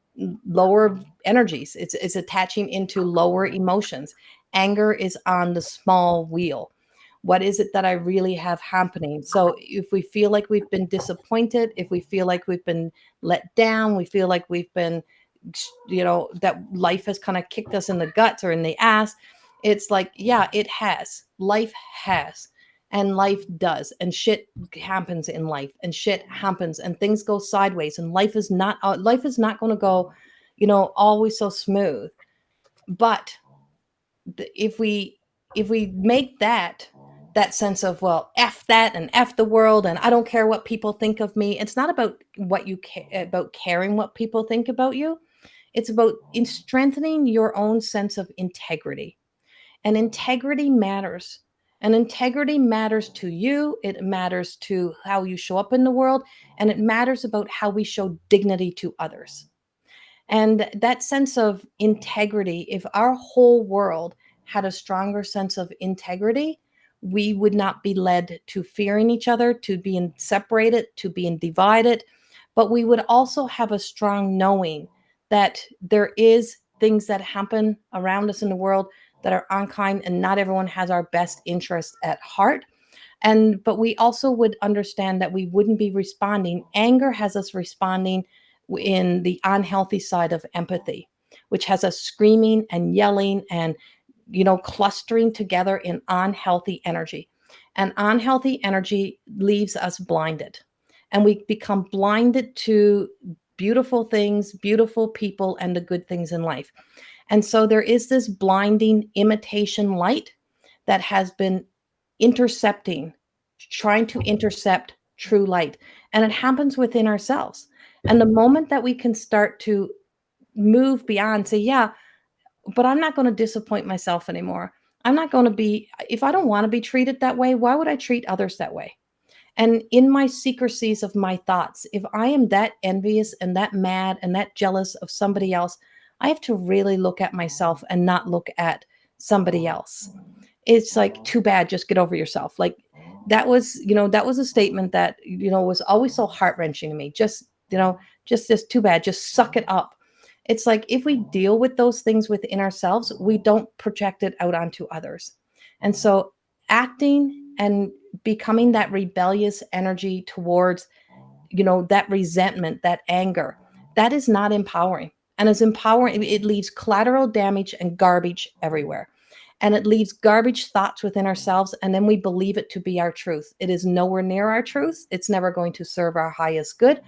lower energies. It's attaching into lower emotions. Anger is on the small wheel. What is it that I really have happening? So if we feel like we've been disappointed, if we feel like we've been let down, we feel like we've been, that life has kind of kicked us in the guts or in the ass, it's like, yeah, it has. Life has. And life does. And shit happens in life. And shit happens. And things go sideways. And life is not going to go, always so smooth. But if we make that sense of, well, F that and F the world, and I don't care what people think of me. It's not about what you care about, caring what people think about you. It's about in strengthening your own sense of integrity. And integrity matters. And integrity matters to you. It matters to how you show up in the world. And it matters about how we show dignity to others. And that sense of integrity, if our whole world had a stronger sense of integrity, we would not be led to fearing each other, to being separated, to being divided. But we would also have a strong knowing that there is things that happen around us in the world that are unkind, and not everyone has our best interest at heart. And but we also would understand that we wouldn't be responding. Anger has us responding in the unhealthy side of empathy, which has us screaming and yelling and clustering together in unhealthy energy. And unhealthy energy leaves us blinded. And we become blinded to beautiful things, beautiful people, and the good things in life. And so there is this blinding imitation light that has been intercepting, trying to intercept true light. And it happens within ourselves. And the moment that we can start to move beyond, say, yeah, but I'm not going to disappoint myself anymore. I'm not going to be, if I don't want to be treated that way, why would I treat others that way? And in my secrecies of my thoughts, if I am that envious and that mad and that jealous of somebody else, I have to really look at myself and not look at somebody else. It's like, too bad, just get over yourself. Like that was a statement that, was always so heart-wrenching to me. Just too bad, just suck it up. It's like if we deal with those things within ourselves, we don't project it out onto others. And so acting and becoming that rebellious energy towards, that resentment, that anger, that is not empowering. And as empowering, it leaves collateral damage and garbage everywhere. And it leaves garbage thoughts within ourselves. And then we believe it to be our truth. It is nowhere near our truth. It's never going to serve our highest good.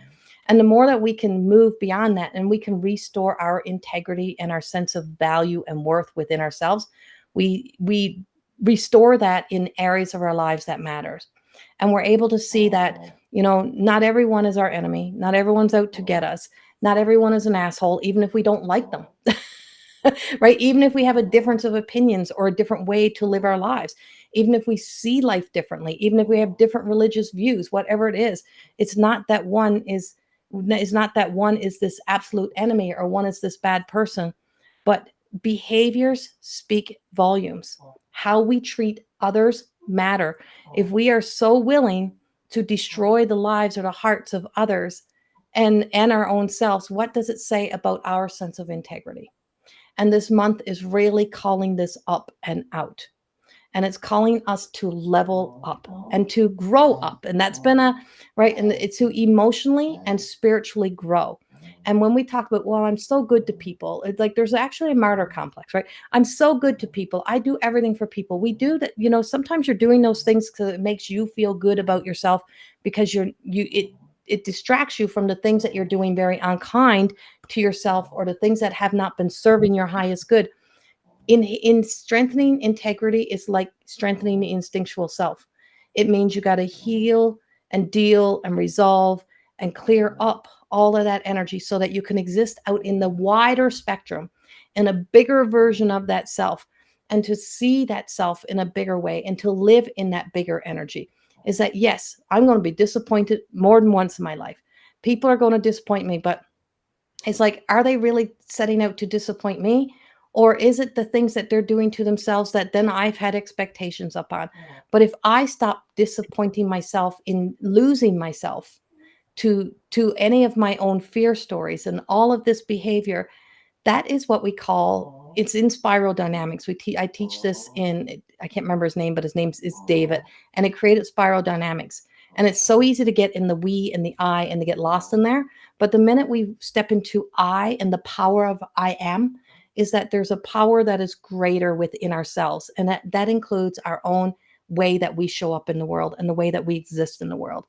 And the more that we can move beyond that and we can restore our integrity and our sense of value and worth within ourselves, we restore that in areas of our lives that matters. And we're able to see that, not everyone is our enemy. Not everyone's out to get us. Not everyone is an asshole, even if we don't like them. Right? Even if we have a difference of opinions or a different way to live our lives, even if we see life differently, even if we have different religious views, whatever it is, it's not that one is this absolute enemy or one is this bad person, but behaviors speak volumes. How we treat others matter. If we are so willing to destroy the lives or the hearts of others and our own selves, what does it say about our sense of integrity? And this month is really calling this up and out. And it's calling us to level up and to grow up. And that's been right. And it's to emotionally and spiritually grow. And when we talk about, well, I'm so good to people, it's like there's actually a martyr complex, right? I'm so good to people. I do everything for people. We do that, sometimes you're doing those things because it makes you feel good about yourself because it distracts you from the things that you're doing very unkind to yourself or the things that have not been serving your highest good. In strengthening integrity is like strengthening the instinctual self. It means you got to heal and deal and resolve and clear up all of that energy so that you can exist out in the wider spectrum in a bigger version of that self, and to see that self in a bigger way and to live in that bigger energy. Is that, yes, I'm going to be disappointed more than once in my life. People are going to disappoint me, but it's like, are they really setting out to disappoint me? Or is it the things that they're doing to themselves that then I've had expectations upon? But if I stop disappointing myself in losing myself to any of my own fear stories and all of this behavior, that is what we call, it's in spiral dynamics. I teach this in, I can't remember his name, but his name is David, and it created spiral dynamics. And it's so easy to get in the we and the I and to get lost in there. But the minute we step into I and the power of I am, is that there's a power that is greater within ourselves. And that includes our own way that we show up in the world and the way that we exist in the world.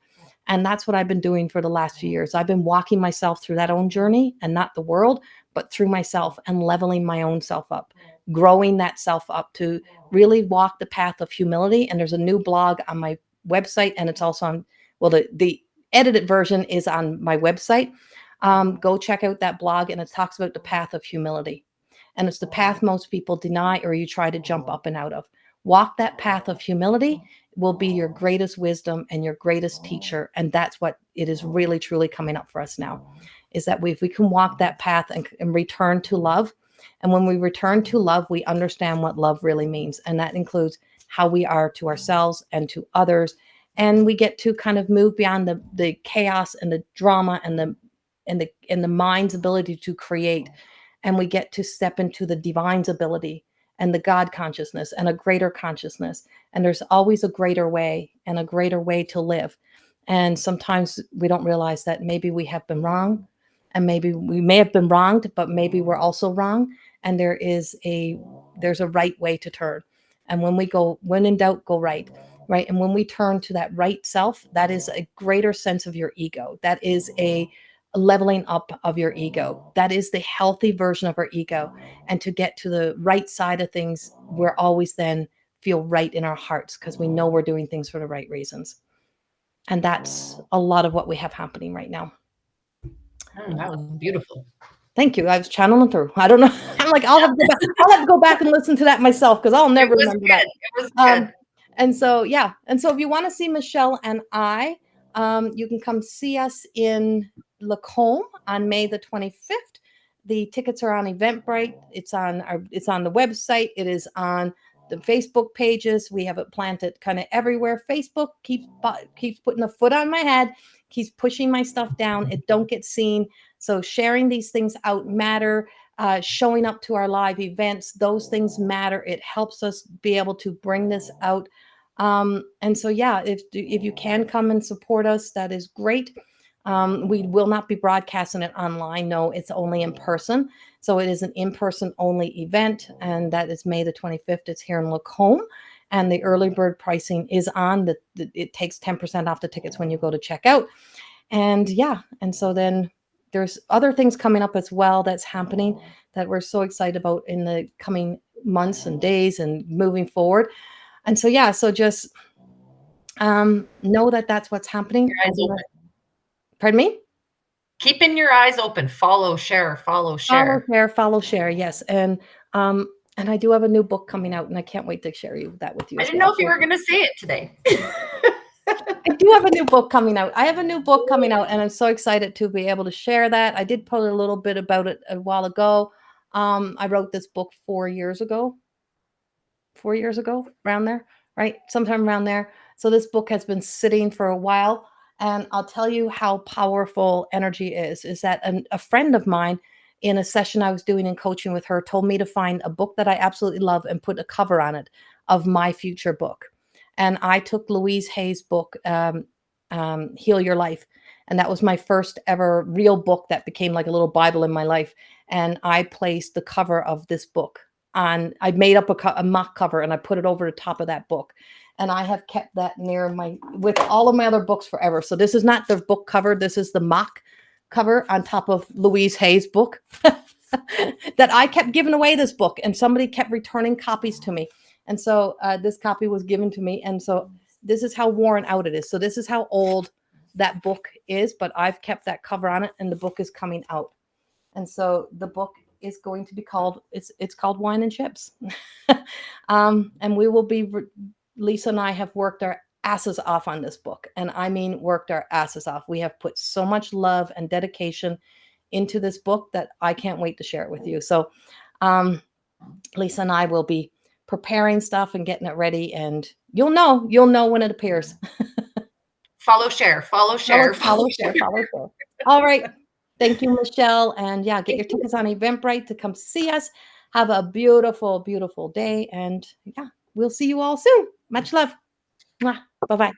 And that's what I've been doing for the last few years. I've been walking myself through that own journey, and not the world, but through myself, and leveling my own self up, growing that self up to really walk the path of humility. And there's a new blog on my website, and it's also on, well, the edited version is on my website. go check out that blog, and it talks about the path of humility. And it's the path most people deny or you try to jump up and out of. Walk that path of humility will be your greatest wisdom and your greatest teacher. And that's what it is really, truly coming up for us now, is that if we can walk that path and return to love. And when we return to love, we understand what love really means. And that includes how we are to ourselves and to others. And we get to kind of move beyond the chaos and the drama and the mind's ability to create. And we get to step into the divine's ability and the God consciousness and a greater consciousness. And there's always a greater way and a greater way to live. And sometimes we don't realize that maybe we have been wrong, and maybe we may have been wronged, but maybe we're also wrong. And there's a right way to turn. And when in doubt, go right. Right. And when we turn to that right self, that is a greater sense of your ego. That is a leveling up of your ego. That is the healthy version of our ego. And to get to the right side of things, we're always then feel right in our hearts because we know we're doing things for the right reasons. And that's a lot of what we have happening right now. That was beautiful. Thank you. I was channeling through. I don't know. I'm like, I'll have to go back and listen to that myself because I'll never remember that. It was good. And so, yeah. And so if you want to see Michelle and I, you can come see us in Lacombe on May the 25th. The tickets are on Eventbrite. It's on the website. It is on the Facebook pages. We have it planted kind of everywhere. Facebook keeps putting a foot on my head, keeps pushing my stuff down. It don't get seen. So sharing these things out matter. Showing up to our live events, those things matter. It helps us be able to bring this out. And so, yeah, if you can come and support us, that is great. We will not be broadcasting it online. No, it's only in person. So it is an in-person only event. And that is May the 25th. It's here in Lacombe. And the early bird pricing is on. It takes 10% off the tickets when you go to check out. And yeah, and so then there's other things coming up as well that's happening that we're so excited about in the coming months and days and moving forward. And so, yeah, so just know that that's what's happening. Your eyes open. Pardon me? Keeping your eyes open. Follow, share, follow, share. Follow, share. Yes. And I do have a new book coming out, and I can't wait to share that with you. I didn't know if you were going to say it today. I do have a new book coming out. And I'm so excited to be able to share that. I did put a little bit about it a while ago. I wrote this book 4 years ago, around there, right? Sometime around there. So this book has been sitting for a while. And I'll tell you how powerful energy is that a friend of mine in a session I was doing in coaching with her told me to find a book that I absolutely love and put a cover on it of my future book. And I took Louise Hay's book, Heal Your Life. And that was my first ever real book that became like a little Bible in my life. And I placed the cover of this book on, I made up a mock cover and I put it over the top of that book. And I have kept that with all of my other books forever. So this is not the book cover. This is the mock cover on top of Louise Hay's book that I kept giving away this book. And somebody kept returning copies to me. And so this copy was given to me. And so this is how worn out it is. So this is how old that book is, but I've kept that cover on it and the book is coming out. And so the book is going to be called, it's called Wine and Chips. And we will be, Lisa and I have worked our asses off on this book. And I mean, worked our asses off. We have put so much love and dedication into this book that I can't wait to share it with you. So Lisa and I will be preparing stuff and getting it ready, and you'll know when it appears. Follow, share, follow, share. Follow, share. All right. Thank you, Michelle. And yeah, get your tickets on Eventbrite to come see us. Have a beautiful, beautiful day. And yeah, we'll see you all soon. Much love. Bye-bye.